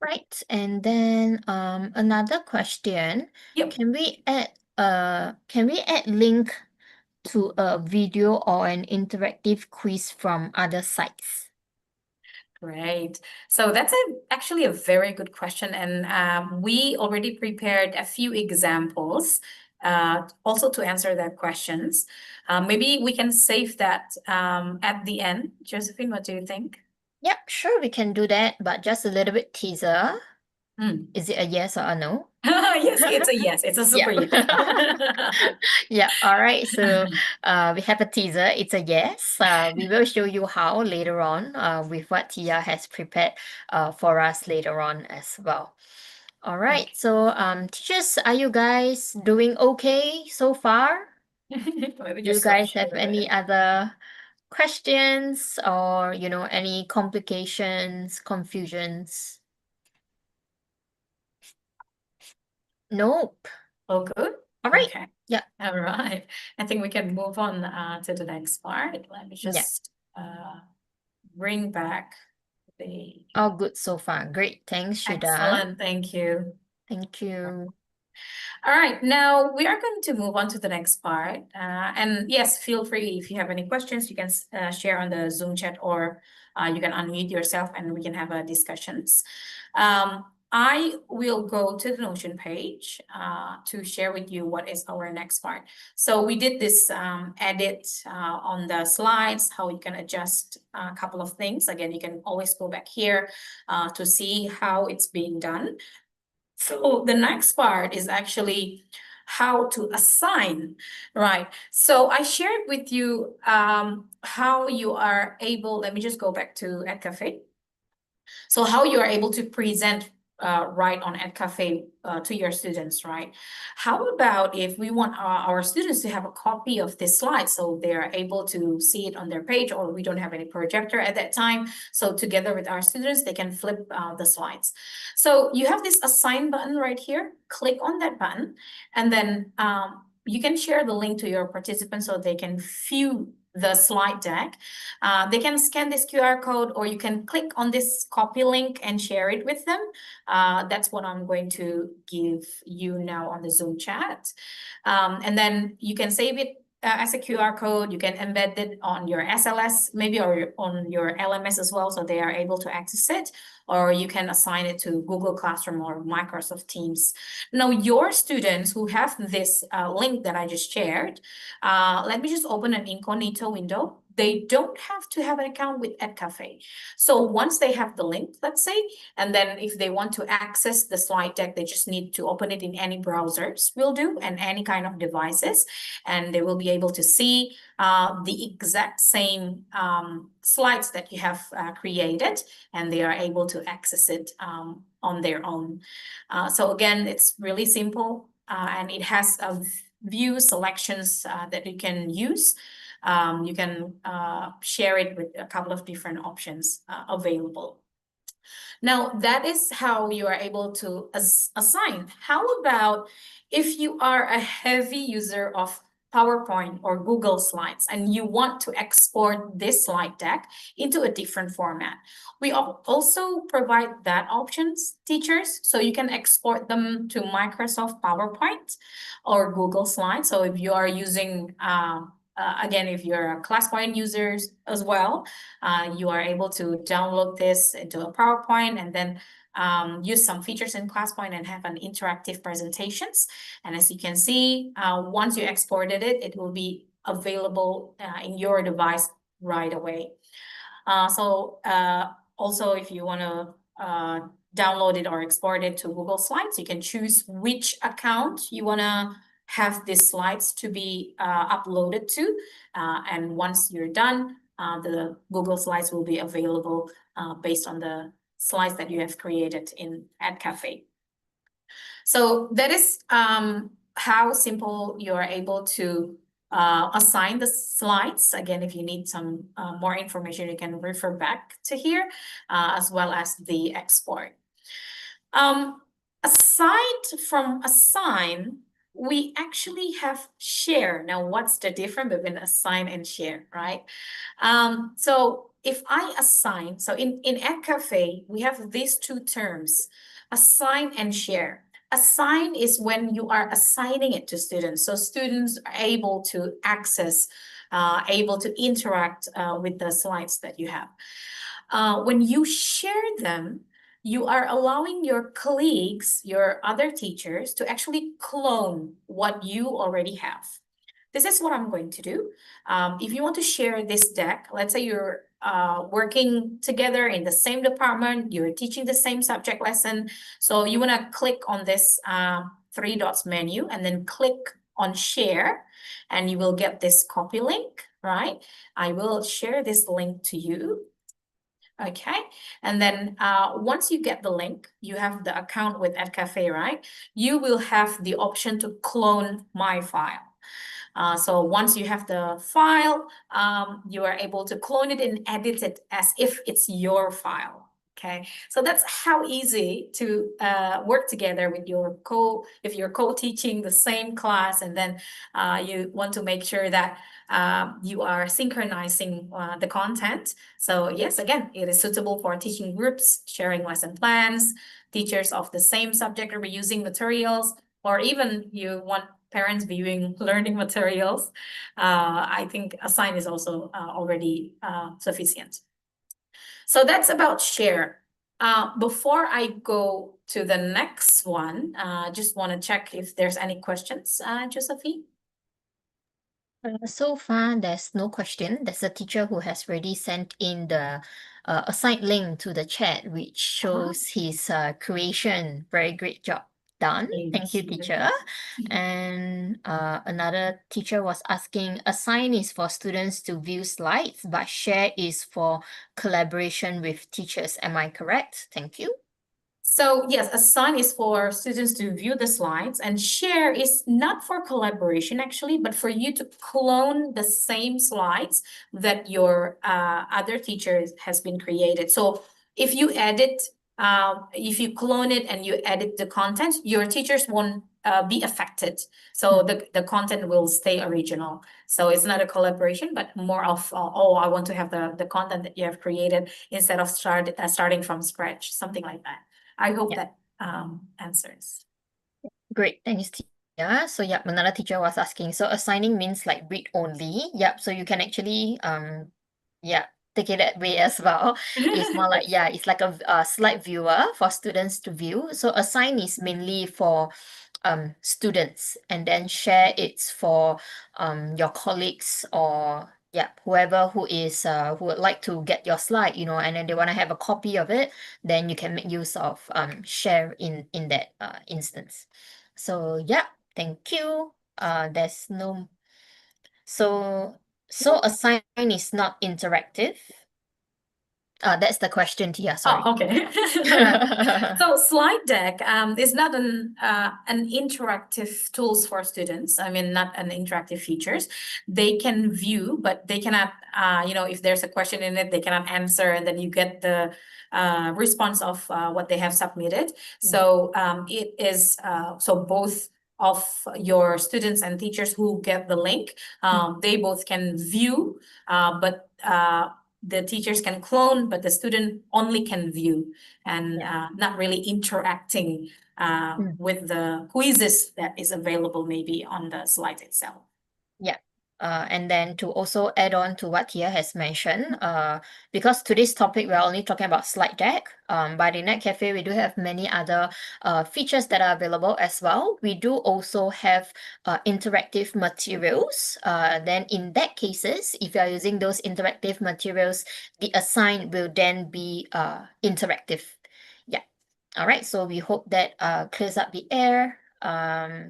Right. And then another question. Yep. Can we add link to a video or an interactive quiz from other sites? Great. So that's actually a very good question. And we already prepared a few examples also to answer that questions. Maybe we can save that at the end. Josephine, what do you think? Yep, sure, we can do that, but just a little bit teaser. Hmm. Is it a yes or a no? Yes, it's a yes. It's a super Yeah. yes. Yeah, all right. So we have a teaser. It's a yes. We will show you how later on with what Tia has prepared for us later on as well. All right. Okay. So teachers, are you guys doing okay so far? Let me Do you just stop guys have sharing any it. other questions or, any complications, confusions? Nope. Oh, good. All right. Okay. Yeah. All right. I think we can move on to the next part. Let me Yeah. just bring back the All good so far. Great. Thanks, Shida. excellent. Thank you. Thank you. All right, now we are going to move on to the next part. And yes, feel free if you have any questions, you can share on the Zoom chat or you can unmute yourself and we can have a discussions. I will go to the Notion page to share with you what is our next part. So we did this edit on the slides, how you can adjust a couple of things. Again, you can always go back here to see how it's being done. So the next part is actually how to assign, right? So I shared with you how you are able, let me just go back to Edcafe. So how you are able to present right on Edcafe to your students, right? How about if we want our students to have a copy of this slide so they are able to see it on their page, or we don't have any projector at that time. So together with our students, they can flip the slides. So you have this assign button right here. Click on that button and then you can share the link to your participants so they can view the slide deck. They can scan this QR code or you can click on this copy link and share it with them. That's what I'm going to give you now on the Zoom chat. And then you can save it as a QR code. You can embed it on your SLS, maybe, or on your LMS as well, so they are able to access it. Or you can assign it to Google Classroom or Microsoft Teams. Now, your students who have this link that I just shared, let me just open an incognito window. They don't have to have an account with Edcafe. So once they have the link, let's say, and then if they want to access the slide deck, they just need to open it in any browsers will do and any kind of devices, and they will be able to see the exact same slides that you have created, and they are able to access it on their own. So again, it's really simple and it has a view selections that you can use. You can share it with a couple of different options available. Now, that is how you are able to assign. How about if you are a heavy user of PowerPoint or Google Slides and you want to export this slide deck into a different format? We also provide that options, teachers, so you can export them to Microsoft PowerPoint or Google Slides. So if you are using again, if you're a ClassPoint users as well, you are able to download this into a PowerPoint and then use some features in ClassPoint and have an interactive presentations. And as you can see, once you exported it, it will be available in your device right away. Also, if you want to download it or export it to Google Slides, you can choose which account you want to have these slides to be uploaded to. And once you're done, the Google Slides will be available based on the slides that you have created in Edcafe. So that is how simple you are able to assign the slides. Again, if you need some more information, you can refer back to here, as well as the export. Aside from assign, we actually have share. Now, what's the difference between assign and share, right? So if I assign, so in Edcafe, we have these two terms, assign and share. Assign is when you are assigning it to students. So students are able to access, able to interact with the slides that you have. When you share them, you are allowing your colleagues, your other teachers, to actually clone what you already have. This is what I'm going to do. If you want to share this deck, let's say you're working together in the same department, you're teaching the same subject lesson. So you want to click on this three dots menu and then click on share, and you will get this copy link, right? I will share this link to you. Okay, and then once you get the link, you have the account with Edcafe, right? You will have the option to clone my file. So once you have the file, you are able to clone it and edit it as if it's your file. Okay, so that's how easy to work together with your if you're co-teaching the same class, and then you want to make sure that you are synchronizing the content. So yes, again, it is suitable for teaching groups, sharing lesson plans, teachers of the same subject are reusing materials, or even you want parents viewing learning materials. I think Assign is also already sufficient. So that's about share. Before I go to the next one, just want to check if there's any questions, Josephine. So far, there's no question. There's a teacher who has already sent in the assigned link to the chat, which shows his creation. Very great job done. Thank you, teacher. And another teacher was asking, assign is for students to view slides, but share is for collaboration with teachers. Am I correct? Thank you. So yes, Assign is for students to view the slides, and share is not for collaboration actually, but for you to clone the same slides that your other teacher has been created. So if you edit, if you clone it and you edit the content, your teachers won't be affected. So the content will stay original. So it's not a collaboration, but more of, oh, I want to have the content that you have created instead of starting from scratch, something like that. I hope that answers. Great, thanks, Tia. So yep, another teacher was asking, so assigning means like read only. Yep, so you can actually take it that way as well. It's more like, it's like a slide viewer for students to view. So assign is mainly for students, and then share it's for your colleagues, or whoever who is who would like to get your slide, and then they want to have a copy of it, then you can make use of share in that instance. So thank you. There's no so assign is not interactive. That's the question, Tia. Sorry. Oh, okay. So slide deck is not an interactive tools for students. I mean, not an interactive features. They can view, but they cannot, if there's a question in it, they cannot answer, and then you get the response of what they have submitted. So it is, so both of your students and teachers who get the link, they both can view, but the teachers can clone, but the student only can view, and not really interacting with the quizzes that is available maybe on the slide itself. Yeah. And then to also add on to what Tia has mentioned, because today's topic we're only talking about slide deck, but in Edcafe we do have many other features that are available as well. We do also have interactive materials. Then in that cases, if you are using those interactive materials, the assign will then be interactive. Yeah. All right. So we hope that clears up the air.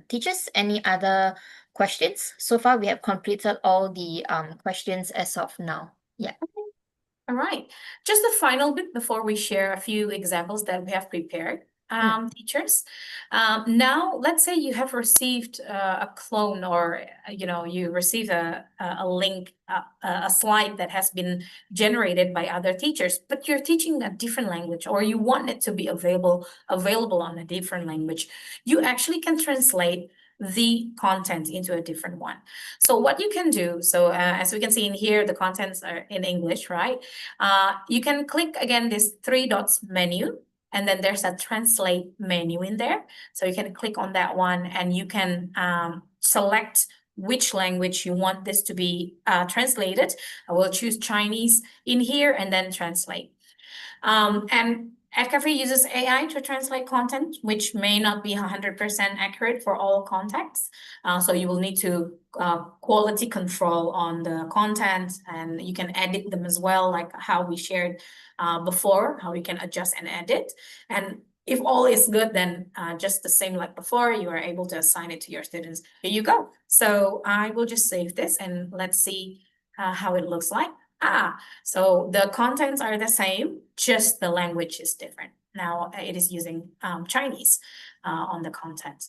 Teachers, any other questions? So far, we have completed all the questions as of now. Yeah. All right. Just a final bit before we share a few examples that we have prepared, teachers. Now, let's say you have received a clone, or you receive a link, a slide that has been generated by other teachers, but you're teaching a different language, or you want it to be available on a different language. You actually can translate the content into a different one. So what you can do, so as we can see in here, the contents are in English, right? You can click again this three dots menu, and then there's a translate menu in there. So you can click on that one and you can select which language you want this to be translated. I will choose Chinese in here and then translate. And Edcafe uses AI to translate content, which may not be 100% accurate for all contexts. So you will need to quality control on the content, and you can edit them as well, like how we shared before, how you can adjust and edit. And if all is good, then just the same like before, you are able to assign it to your students. Here you go. So I will just save this and let's see how it looks like. So the contents are the same, just the language is different. Now it is using Chinese on the content.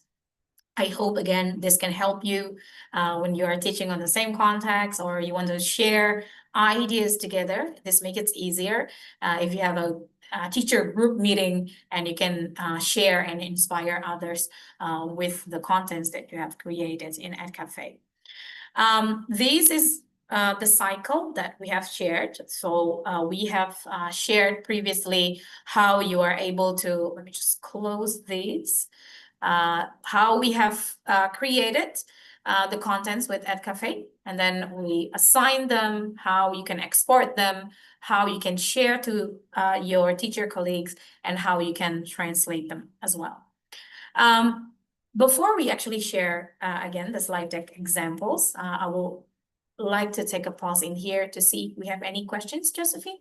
I hope, again, this can help you when you are teaching on the same context or you want to share ideas together. This makes it easier if you have a teacher group meeting and you can share and inspire others with the contents that you have created in Edcafe. This is the cycle that we have shared. So we have shared previously how you are able to, let me just close these, how we have created the contents with Edcafe, and then we assign them, how you can export them, how you can share to your teacher colleagues, and how you can translate them as well. Before we actually share, again, the slide deck examples, I will like to take a pause in here to see if we have any questions, Josephine.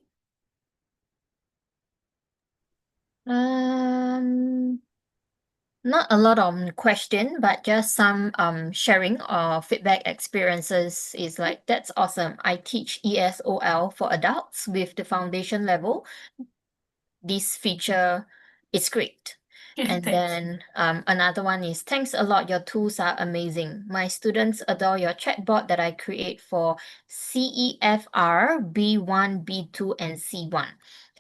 Not a lot of question, but just some sharing or feedback experiences is like, that's awesome. I teach ESOL for adults with the foundation level. This feature is great. And then another one is, thanks a lot. Your tools are amazing. My students adore your chatbot that I create for CEFR B1, B2, and C1.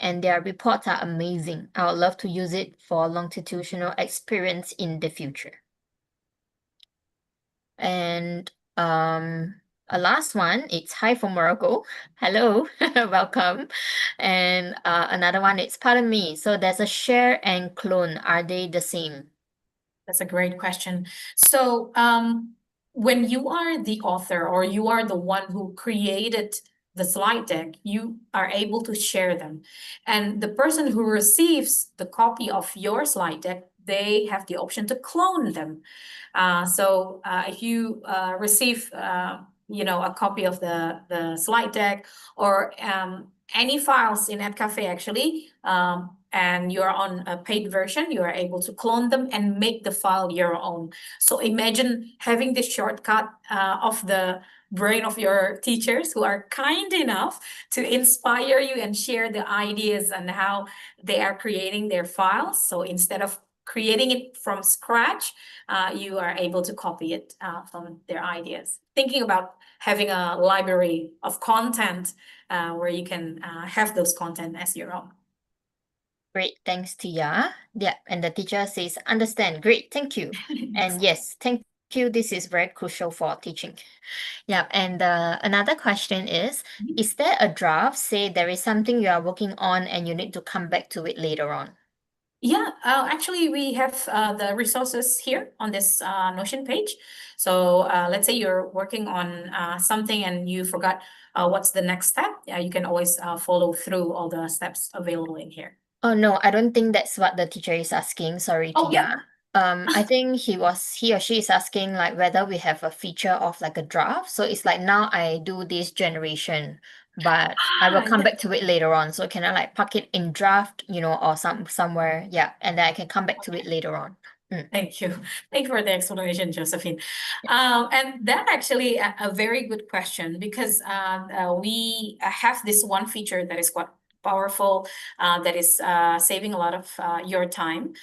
And their reports are amazing. I would love to use it for longitudinal experience in the future. And a last one, it's hi from Morocco. Hello, welcome. And another one, it's pardon me. So there's a share and clone. Are they the same? That's a great question. So when you are the author or you are the one who created the slide deck, you are able to share them. And the person who receives the copy of your slide deck, they have the option to clone them. So if you receive a copy of the slide deck or any files in Edcafe actually, and you're on a paid version, you are able to clone them and make the file your own. So imagine having this shortcut of the brain of your teachers who are kind enough to inspire you and share the ideas and how they are creating their files. So instead of creating it from scratch, you are able to copy it from their ideas. Thinking about having a library of content where you can have those content as your own. Great, thanks, Tia. Yeah, and the teacher says, understand. Great, thank you. And yes, thank you. This is very crucial for teaching. Yeah, and another question is there a draft, say there is something you are working on and you need to come back to it later on? Yeah, actually, we have the resources here on this Notion page. So let's say you're working on something and you forgot what's the next step. You can always follow through all the steps available in here. Oh no, I don't think that's what the teacher is asking. Sorry, Oh, Tia. yeah. I think he or she is asking like whether we have a feature of like a draft. So it's like now I do this generation, but I will come back to it later on. So can I like park it in draft, or somewhere, yeah, and then I can come back to it later on. Thank you. Thank you for the explanation, Josephine. And that actually a very good question because we have this one feature that is quite powerful, that is saving a lot of your time.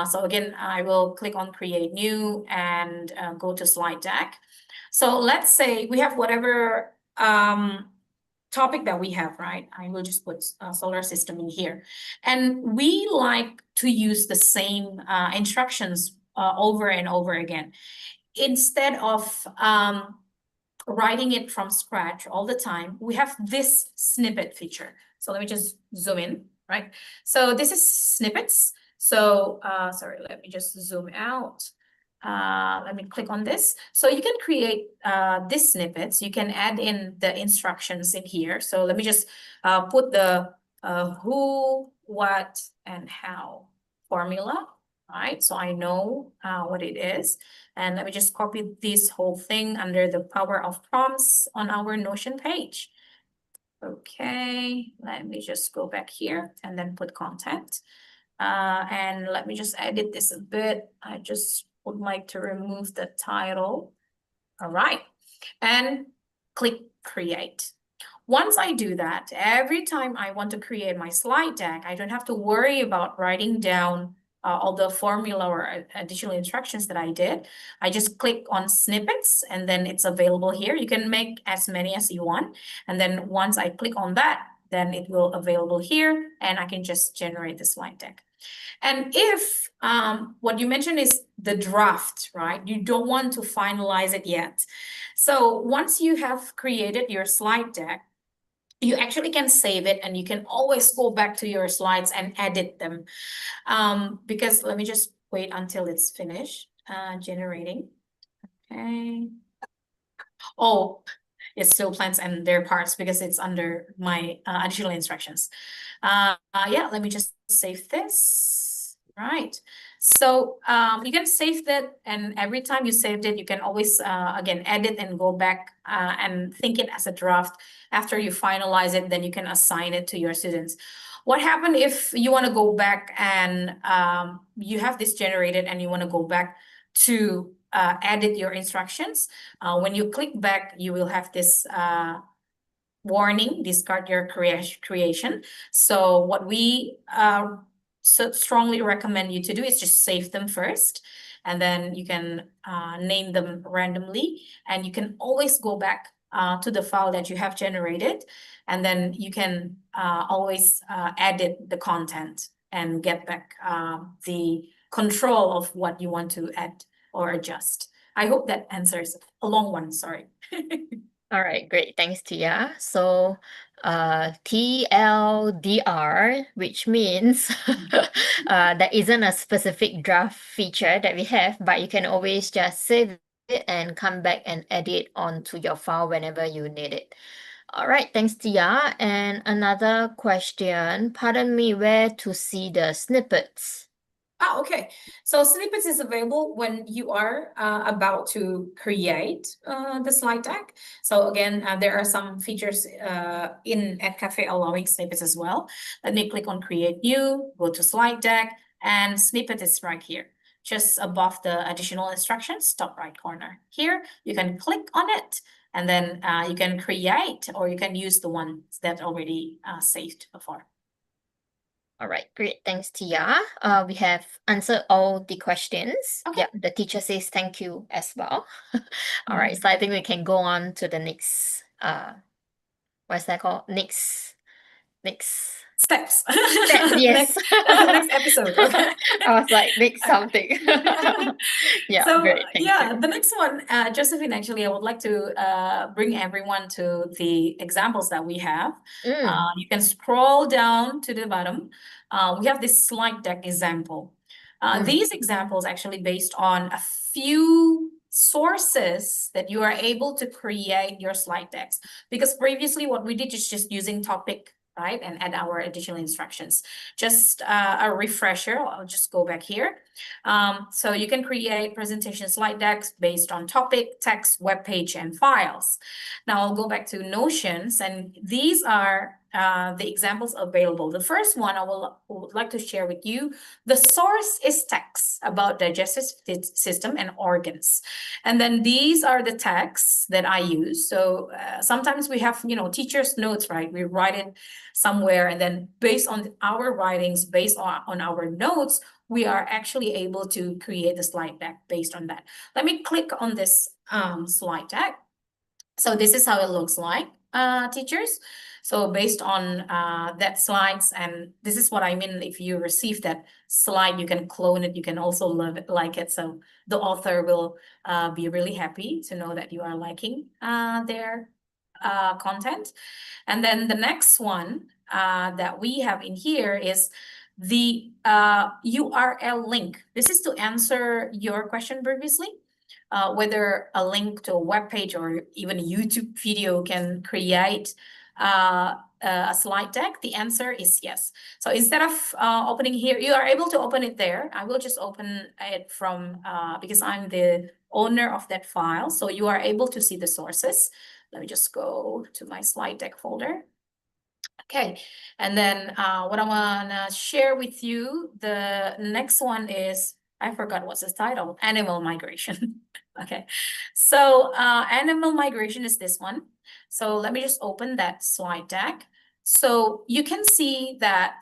So again, I will click on create new and go to slide deck. So let's say we have whatever topic that we have, right? I will just put solar system in here. And we like to use the same instructions over and over again. Instead of writing it from scratch all the time, we have this snippet feature. So let me just zoom in. right? So this is snippets. So, sorry, let me just zoom out. Let me click on this. So you can create these snippets. You can add in the instructions in here. So let me just put the who, what, and how formula, right? So I know what it is. And let me just copy this whole thing under the power of prompts on our Notion page. Okay, let me just go back here and then put content. And let me just edit this a bit. I just would like to remove the title. All right, and click create. Once I do that, every time I want to create my slide deck, I don't have to worry about writing down all the formula or additional instructions that I did. I just click on snippets and then it's available here. You can make as many as you want. And then once I click on that, then it will available here and I can just generate the slide deck. And if what you mentioned is the draft, right? You don't want to finalize it yet. So once you have created your slide deck, you actually can save it and you can always go back to your slides and edit them. Because let me just wait until it's finished generating. Okay. Oh, it still plans and their parts because it's under my additional instructions. Yeah, let me just save this. Right. So you can save that, and every time you saved it, you can always again edit and go back and think it as a draft. After you finalize it, then you can assign it to your students. What happened if you want to go back and you have this generated and you want to go back to edit your instructions? When you click back, you will have this warning, discard your creation. So what we so strongly recommend you to do is just save them first, and then you can name them randomly, and you can always go back to the file that you have generated, and then you can always edit the content and get back the control of what you want to add or adjust. I hope that answers a long one, sorry. All right, great. Thanks, Tia. So, TLDR, which means there isn't a specific draft feature that we have, but you can always just save it and come back and edit onto your file whenever you need it. All right, thanks, Tia. And another question, pardon me, where to see the snippets? Okay. So snippets is available when you are about to create the slide deck. So again, there are some features in Edcafe allowing snippets as well. Let me click on create new, go to slide deck, and snippet is right here, just above the additional instructions, top right corner. Here, you can click on it, and then you can create, or you can use the ones that already saved before. All right, great. Thanks, Tia. We have answered all the questions. Okay. Yep, the teacher says thank you as well. All right, so I think we can go on to the next, what's that called? Next Steps. yes. Next episode. Okay. I was like, next something. Yeah, So great. Thank yeah, you. the next one, Josephine, actually, I would like to bring everyone to the examples that we have. You can scroll down to the bottom. We have this slide deck example. These examples actually based on a few sources that you are able to create your slide decks. Because previously what we did is just using topic, right, and add our additional instructions. Just a refresher, I'll just go back here. So you can create presentation slide decks based on topic, text, web page, and files. Now I'll go back to Notions, and these are the examples available. The first one I would like to share with you. The source is text about digestive system and organs. And then these are the texts that I use. So sometimes we have, teacher's notes, right? We write it somewhere, and then based on our writings, based on our notes, we are actually able to create the slide deck based on that. Let me click on this slide deck. So this is how it looks like, teachers. So based on that slides, and this is what I mean, if you receive that slide, you can clone it, you can also love it, like it. So the author will be really happy to know that you are liking their content. And then the next one, that we have in here is the URL link. This is to answer your question previously, whether a link to a web page or even a YouTube video can create a slide deck. The answer is yes. So instead of opening here, you are able to open it there. I will just open it from, because I'm the owner of that file. So you are able to see the sources. Let me just go to my slide deck folder. Okay, and then what I wanna share with you, the next one is, I forgot what's the title, animal migration. Okay, so animal migration is this one. So let me just open that slide deck. So you can see that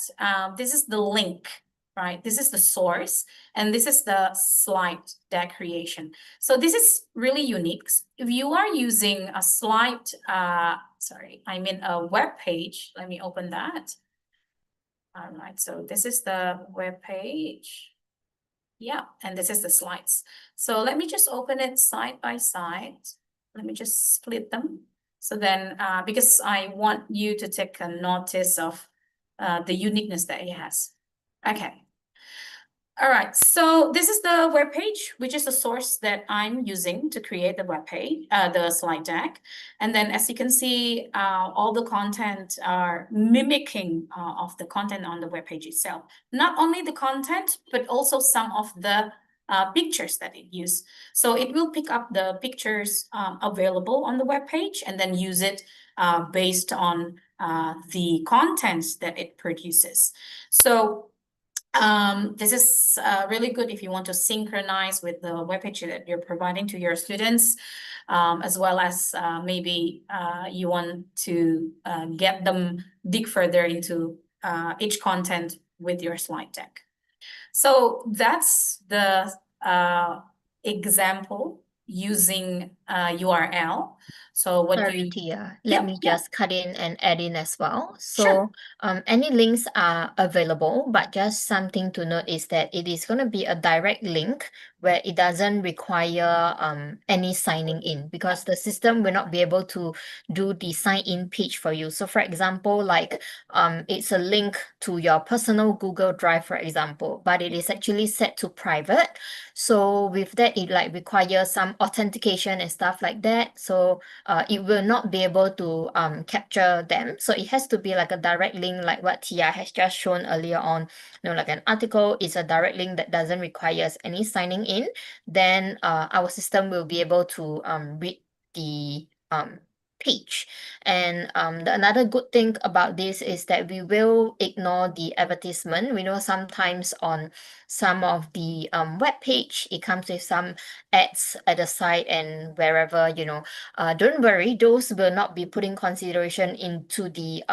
this is the link, right? This is the source, and this is the slide deck creation. So this is really unique. If you are using a slide, a web page, let me open that. All right, so this is the web page. Yeah, and this is the slides. So let me just open it side by side. Let me just split them. So then, because I want you to take a notice of the uniqueness that it has. Okay. All right, so this is the web page, which is the source that I'm using to create the web page, the slide deck. And then as you can see, all the content are mimicking of the content on the web page itself. Not only the content, but also some of the pictures that it uses. So it will pick up the pictures available on the web page and then use it based on the contents that it produces. So this is really good if you want to synchronize with the webpage that you're providing to your students, as well as maybe you want to get them dig further into each content with your slide deck. So that's the example using URL. So what Sorry, you, Tia. Let me yeah, just cut in and add in as well. sure. So, any links are available, but just something to note is that it is going to be a direct link where it doesn't require any signing in, because the system will not be able to do the sign in page for you. So, for example, like it's a link to your personal Google Drive, for example, but it is actually set to private. So with that, it like requires some authentication and stuff like that. So it will not be able to capture them. So it has to be like a direct link, like what Tia has just shown earlier on. Like an article is a direct link that doesn't require any signing in. Then our system will be able to read the page. And another good thing about this is that we will ignore the advertisement. We know sometimes on some of the web page, it comes with some ads at the side and wherever, don't worry, those will not be putting consideration into the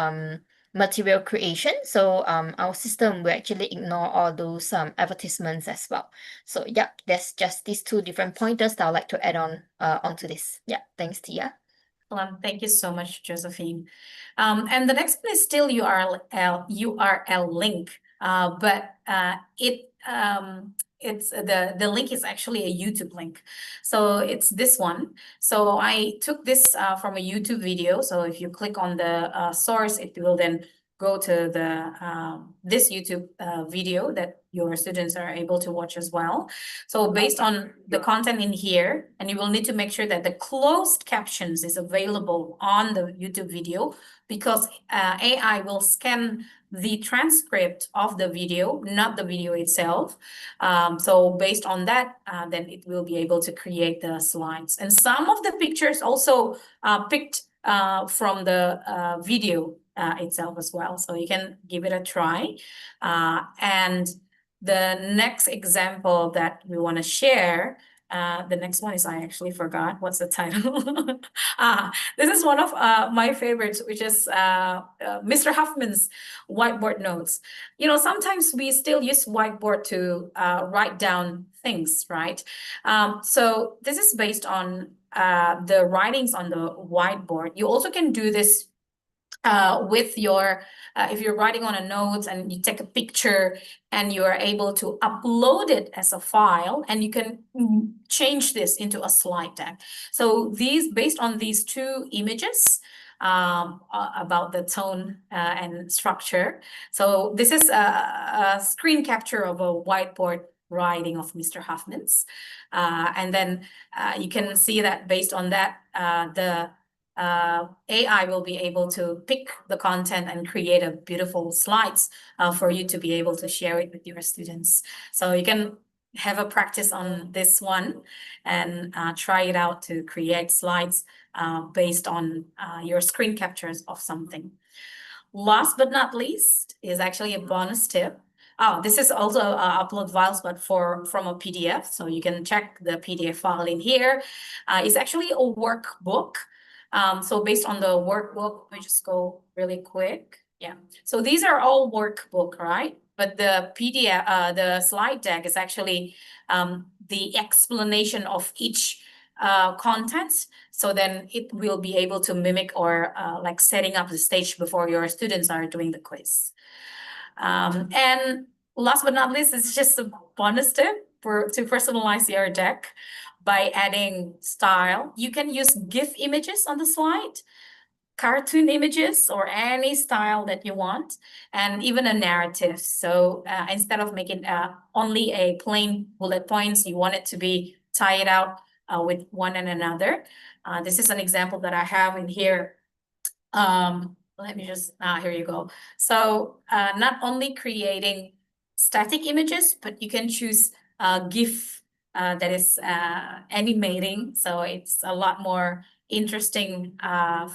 material creation. So our system will actually ignore all those advertisements as well. So yeah, there's just these two different pointers that I'd like to add on onto this. Yeah, thanks, Tia. Thank you so much, Josephine. And the next one is still URL link, but it's the link is actually a YouTube link. So it's this one. So I took this from a YouTube video. So if you click on the source, it will then go to the this YouTube video that your students are able to watch as well. So based on the content in here, and you will need to make sure that the closed captions is available on the YouTube video, because AI will scan the transcript of the video, not the video itself. So based on that, then it will be able to create the slides. And some of the pictures also picked from the video itself as well. So you can give it a try. And the next example that we want to share, the next one is, I actually forgot what's the title. This is one of my favorites, which is Mr. Huffman's whiteboard notes. Sometimes we still use whiteboard to write down things, right? So this is based on the writings on the whiteboard. You also can do this with your, if you're writing on a note and you take a picture and you are able to upload it as a file, and you can change this into a slide deck. So based on these two images, about the tone and structure. So this is a screen capture of a whiteboard writing of Mr. Huffman's. And then you can see that based on that, the AI will be able to pick the content and create a beautiful slides for you to be able to share it with your students. So you can have a practice on this one and try it out to create slides based on your screen captures of something. Last but not least is actually a bonus tip. Oh, this is also upload files, but from a PDF. So you can check the PDF file in here. It's actually a workbook. So based on the workbook, we just go really quick. Yeah. So these are all workbook, right? But the PDF, the slide deck is actually the explanation of each contents. So then it will be able to mimic or like setting up the stage before your students are doing the quiz. And last but not least, it's just a bonus tip to personalize your deck by adding style. You can use GIF images on the slide, cartoon images, or any style that you want, and even a narrative. So instead of making only a plain bullet points, you want it to be tied out with one and another. This is an example that I have in here. Let me just, here you go. So not only creating static images, but you can choose GIF that is animating. So it's a lot more interesting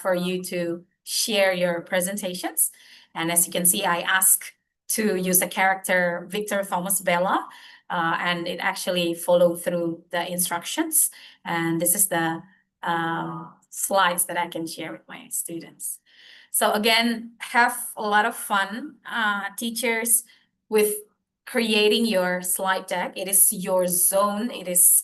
for you to share your presentations. And as you can see, I ask to use the character Victor Thomas Bella, and it actually followed through the instructions. And this is the slides that I can share with my students. So again, have a lot of fun, teachers, with creating your slide deck. It is your zone. It is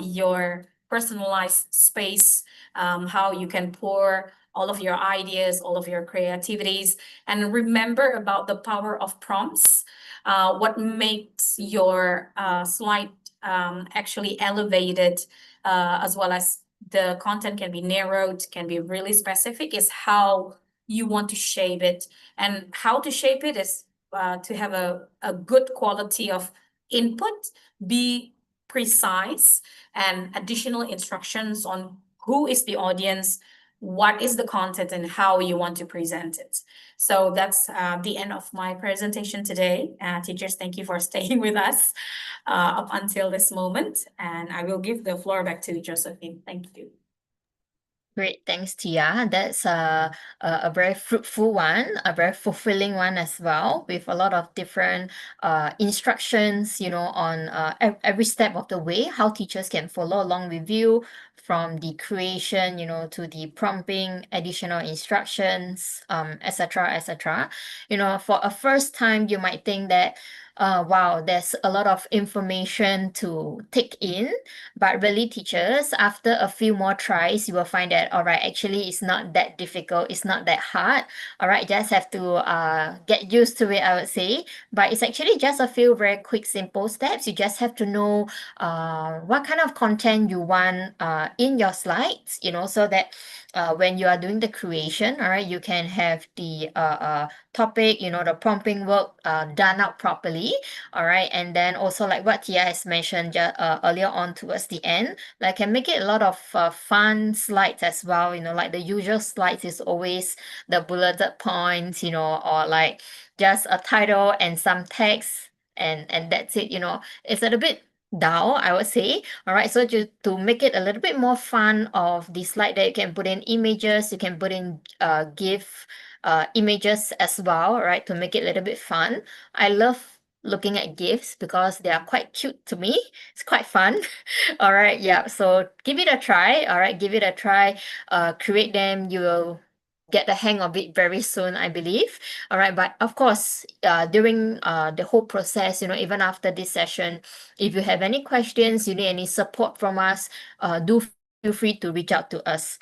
your personalized space, how you can pour all of your ideas, all of your creativities, and remember about the power of prompts. What makes your slide actually elevated, as well as the content can be narrowed, can be really specific, is how you want to shape it. And how to shape it is to have a good quality of input, be precise, and additional instructions on who is the audience, what is the content, and how you want to present it. So that's the end of my presentation today. Teachers, thank you for staying with us up until this moment. And I will give the floor back to Josephine. Thank you. Great, thanks, Tia. That's a very fruitful one, a very fulfilling one as well, with a lot of different instructions, on every step of the way, how teachers can follow along with you from the creation, to the prompting, additional instructions, etc., etc. For a first time, you might think that, wow, there's a lot of information to take in. But really, teachers, after a few more tries, you will find that, all right, actually, it's not that difficult. It's not that hard. All right, just have to get used to it, I would say. But it's actually just a few very quick, simple steps. You just have to know what kind of content you want in your slides, so that when you are doing the creation, all right, you can have the topic, the prompting work done out properly. All right. And then also, like what Tia has mentioned earlier on towards the end, like can make it a lot of fun slides as well. Like the usual slides is always the bulleted points, or like just a title and some text, and that's it. It's a little bit dull, I would say. All right, so to make it a little bit more fun of the slide, that you can put in images, you can put in GIF images as well, right, to make it a little bit fun. I love looking at GIFs because they are quite cute to me. It's quite fun. All right, yeah. So give it a try. All right, give it a try. Create them. You will get the hang of it very soon, I believe. All right, but of course, during the whole process, even after this session, if you have any questions, you need any support from us, do feel free to reach out to us.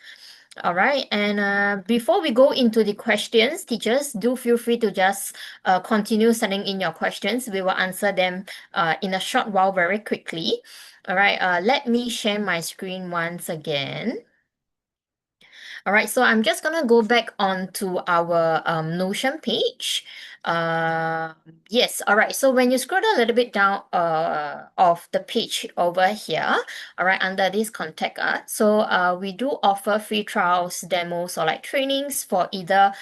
All right, and before we go into the questions, teachers, do feel free to just continue sending in your questions. We will answer them in a short while very quickly. All right, let me share my screen once again. All right, so I'm just gonna go back onto our Notion page. Uh, yes, all right. So when you scroll down a little bit down of the page over here, all right, under this contact us. So we do offer free trials, demos, or like trainings for either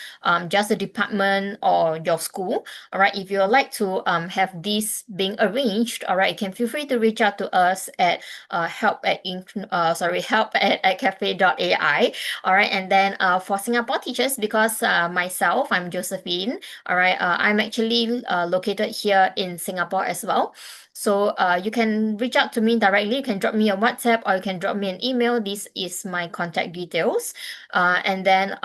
just the department or your school. All right, if you would like to have this being arranged, all right, you can feel free to reach out to us at help at edcafe.ai. All right, and then for Singapore teachers, because myself, I'm Josephine. All right, I'm actually located here in Singapore as well. So you can reach out to me directly. You can drop me a WhatsApp or you can drop me an email. This is my contact details. And then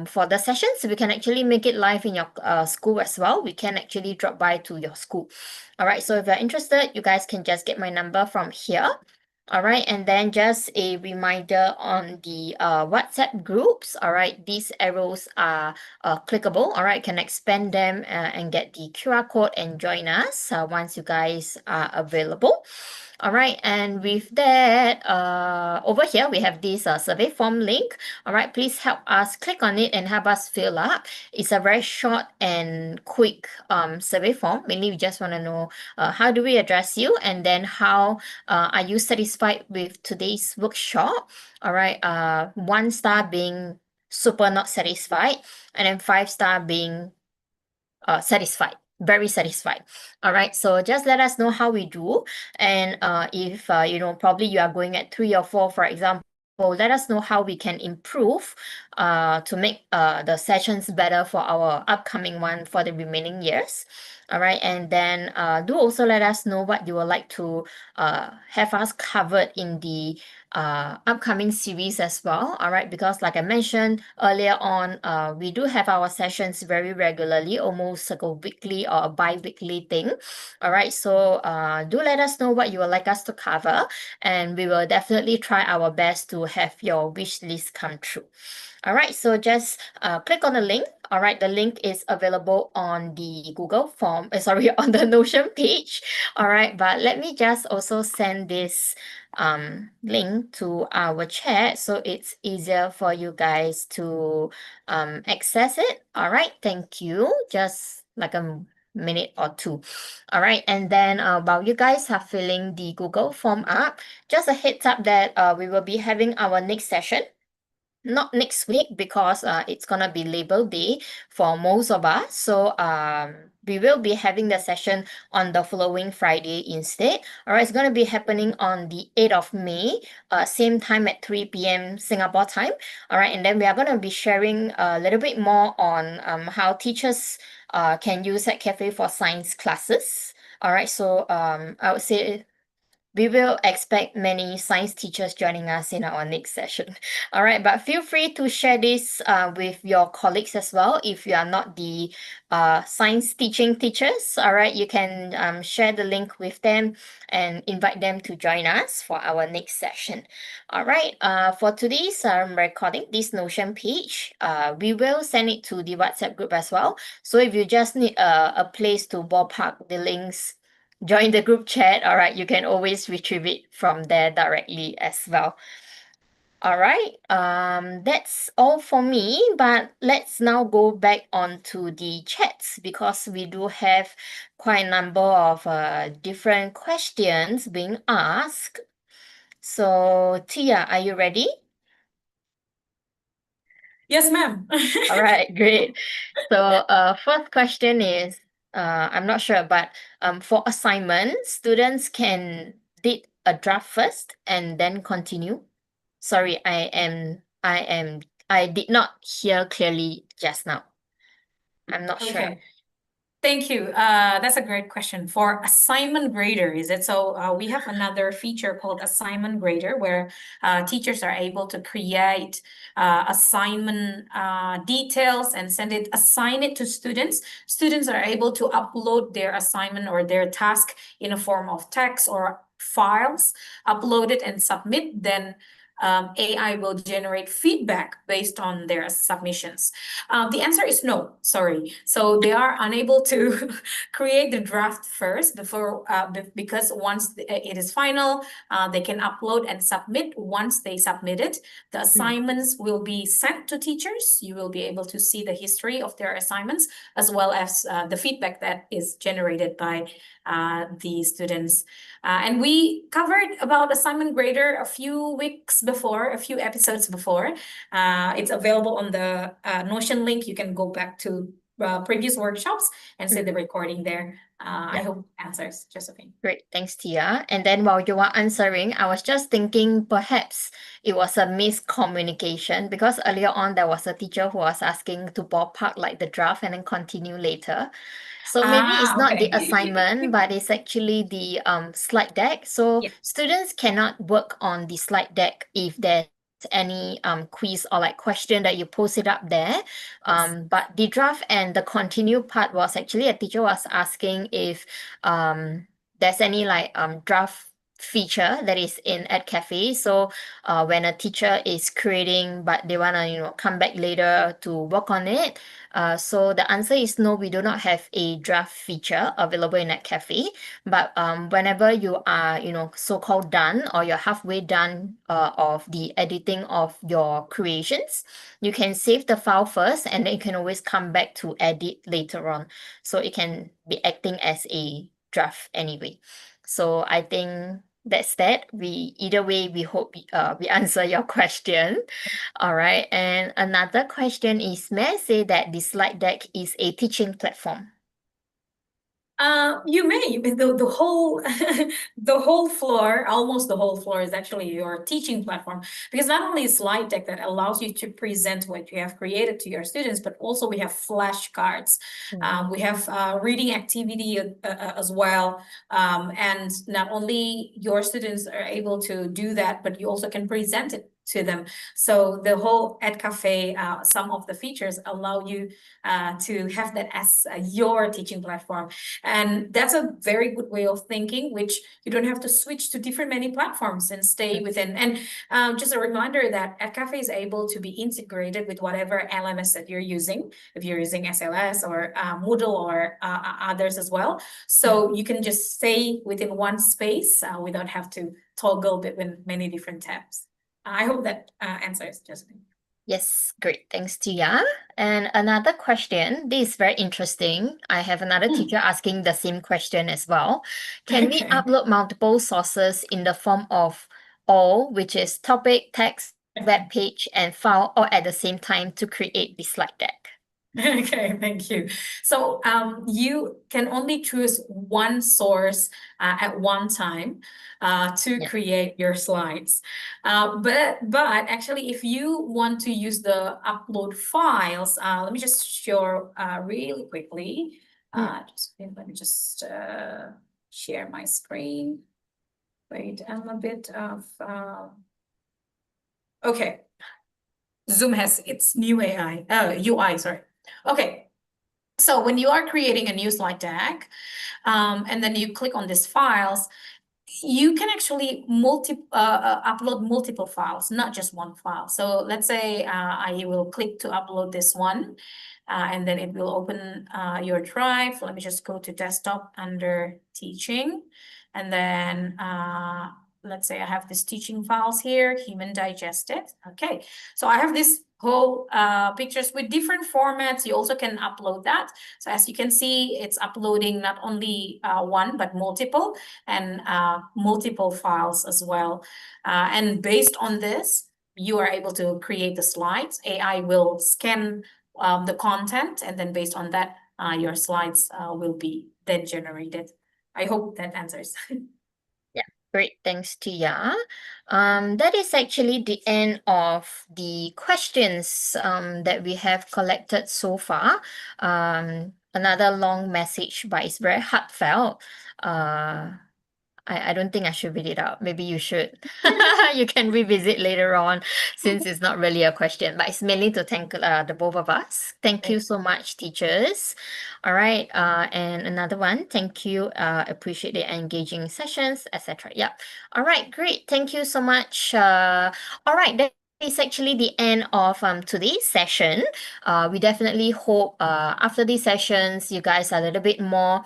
for the sessions, we can actually make it live in your school as well. We can actually drop by to your school. All right, so if you're interested, you guys can just get my number from here. All right, and then just a reminder on the WhatsApp groups. All right, these arrows are clickable. All right, can expand them and get the QR code and join us once you guys are available. All right, and with that, over here we have this survey form link. All right, please help us click on it and help us fill up. It's a very short and quick survey form. Mainly, we just want to know how do we address you, and then how are you satisfied with today's workshop? All right, 1 star being super not satisfied, and then 5 star being satisfied, very satisfied. All right, so just let us know how we do, and if probably you are going at 3 or 4, for example, let us know how we can improve to make the sessions better for our upcoming one for the remaining years. All right, and then do also let us know what you would like to have us covered in the upcoming series as well. All right, because like I mentioned earlier on, we do have our sessions very regularly, almost like a weekly or a bi-weekly thing. All right, so do let us know what you would like us to cover, and we will definitely try our best to have your wish list come true. All right, so just click on the link. All right, the link is available on the Google form, sorry, on the Notion page. All right, but let me just also send this link to our chat so it's easier for you guys to access it. All right, thank you. Just like a minute or two. All right, and then while you guys are filling the Google form up, just a heads up that we will be having our next session not next week because it's gonna be Labor Day for most of us. So we will be having the session on the following Friday instead. All right, it's gonna be happening on the 8th of May, same time at 3 p.m. Singapore time. All right, and then we are gonna be sharing a little bit more on how teachers can use Edcafe for science classes. All right, so I would say we will expect many science teachers joining us in our next session. All right, but feel free to share this with your colleagues as well. If you are not the science teaching teachers, all right, you can share the link with them and invite them to join us for our next session. All right, for today's recording, this Notion page, we will send it to the WhatsApp group as well. So if you just need a place to ballpark the links, join the group chat. All right, you can always retrieve it from there directly as well. All right, that's all for me, but let's now go back onto the chats because we do have quite a number of different questions being asked. So Tia, are you ready? Yes, ma'am. All right, great. So first question is, I'm not sure, but for assignment, students can did a draft first and then continue. Sorry, I did not hear clearly just now. I'm not sure. Okay. Thank you. That's a great question. For assignment grader, is it? So we have another feature called assignment grader where teachers are able to create assignment details and assign it to students. Students are able to upload their assignment or their task in a form of text or files, upload it and submit. Then AI will generate feedback based on their submissions? The answer is no, sorry. So they are unable to create the draft first because once it is final, they can upload and submit. Once they submit it, the assignments will be sent to teachers. You will be able to see the history of their assignments as well as the feedback that is generated by the students. And we covered about assignment grader a few episodes before. It's available on the Notion link. You can go back to previous workshops and see the recording there. I hope it answers, Josephine. Great, thanks, Tia. And then while you were answering, I was just thinking perhaps it was a miscommunication because earlier on there was a teacher who was asking to ballpark like the draft and then continue later. So maybe it's not the Okay. assignment, but it's actually the slide deck. So Yeah. students cannot work on the slide deck if there's any quiz or like question that you post it up there. But the draft and the continue part was actually a teacher was asking if there's any like draft feature that is in Edcafe. So when a teacher is creating but they wanna come back later to work on it. So the answer is no, we do not have a draft feature available in Edcafe. But whenever you are so-called done or you're halfway done of the editing of your creations, you can save the file first and then you can always come back to edit later on. So it can be acting as a draft anyway. So I think that's that. Either way, we hope we answer your question. All right. And another question is, may I say that the slide deck is a teaching platform? You may. The whole the whole floor, almost the whole floor, is actually your teaching platform, because not only is slide deck that allows you to present what you have created to your students, but also we have flashcards. We have reading activity as well, and not only your students are able to do that, but you also can present it to them. So the whole Edcafe, some of the features allow you to have that as your teaching platform. And that's a very good way of thinking, which you don't have to switch to different many platforms and stay within. And just a reminder that Edcafe is able to be integrated with whatever LMS that you're using, if you're using SLS or Moodle or others as well. So you can just stay within one space without have to toggle between many different tabs. I hope that answers, Josephine. Yes, great. Thanks, Tia. And another question. This is very interesting. I have another teacher asking the same question as well. Can we upload multiple sources in the form of all, which is topic, text, web page, and file, all at the same time to create the slide deck? Okay, thank you. So you can only choose one source at one time to create your slides. But actually, if you want to use the upload files, let me just show really quickly. Let me just share my screen. Wait, I'm a bit of okay. Zoom has its new UI, sorry. Okay, so when you are creating a new slide deck, and then you click on these files, you can actually upload multiple files, not just one file. So let's say I will click to upload this one, and then it will open your drive. Let me just go to desktop under teaching, and then let's say I have this teaching files here, human digested. Okay, so I have this whole pictures with different formats. You also can upload that. So as you can see, it's uploading not only one, but multiple, and multiple files as well. And based on this, you are able to create the slides. AI will scan the content, and then based on that, your slides will be then generated. I hope that answers. Great, thanks, Tia. That is actually the end of the questions that we have collected so far. Another long message, but it's very heartfelt. I don't think I should read it out. Maybe you should. You can revisit later on since it's not really a question, but it's mainly to thank the both of us. Thank you so much, teachers. All right. And another one. Thank you. Appreciate the engaging sessions, etc. Yeah. All right. Great. Thank you so much. All right. That is actually the end of today's session. We definitely hope after these sessions, you guys are a little bit more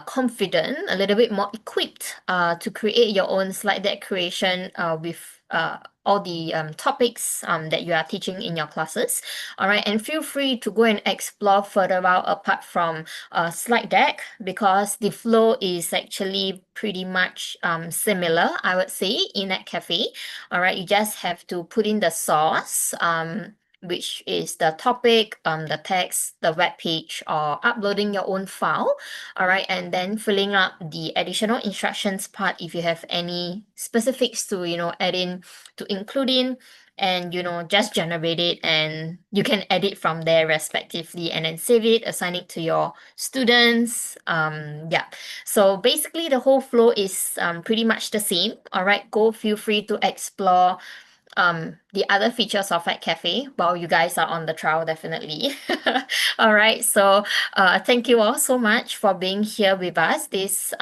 confident, a little bit more equipped to create your own slide deck creation with all the topics that you are teaching in your classes. All right, and feel free to go and explore further out apart from slide deck because the flow is actually pretty much similar, I would say, in Edcafe. All right, you just have to put in the source. Which is the topic, the text, the web page, or uploading your own file. All right, and then filling up the additional instructions part if you have any specifics to, add in, to include in, and, just generate it and you can edit from there respectively and then save it, assign it to your students. Yeah. So basically the whole flow is pretty much the same. All right, go feel free to explore the other features of Cafe while you guys are on the trial, definitely. All right, so thank you all so much for being here with us this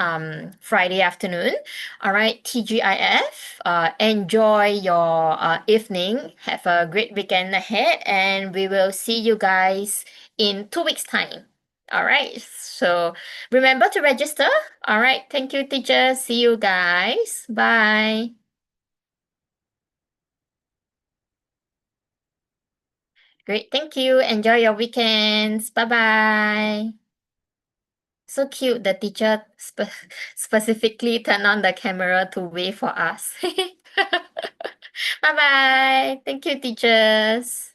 Friday afternoon. All right, TGIF, enjoy your evening. Have a great weekend ahead, and we will see you guys in 2 weeks' time. All right, so remember to register. All right, thank you, teachers. See you guys. Bye. Great, thank you. Enjoy your weekends. Bye bye. So cute. The teacher specifically turned on the camera to wave for us. Bye bye. Thank you, teachers.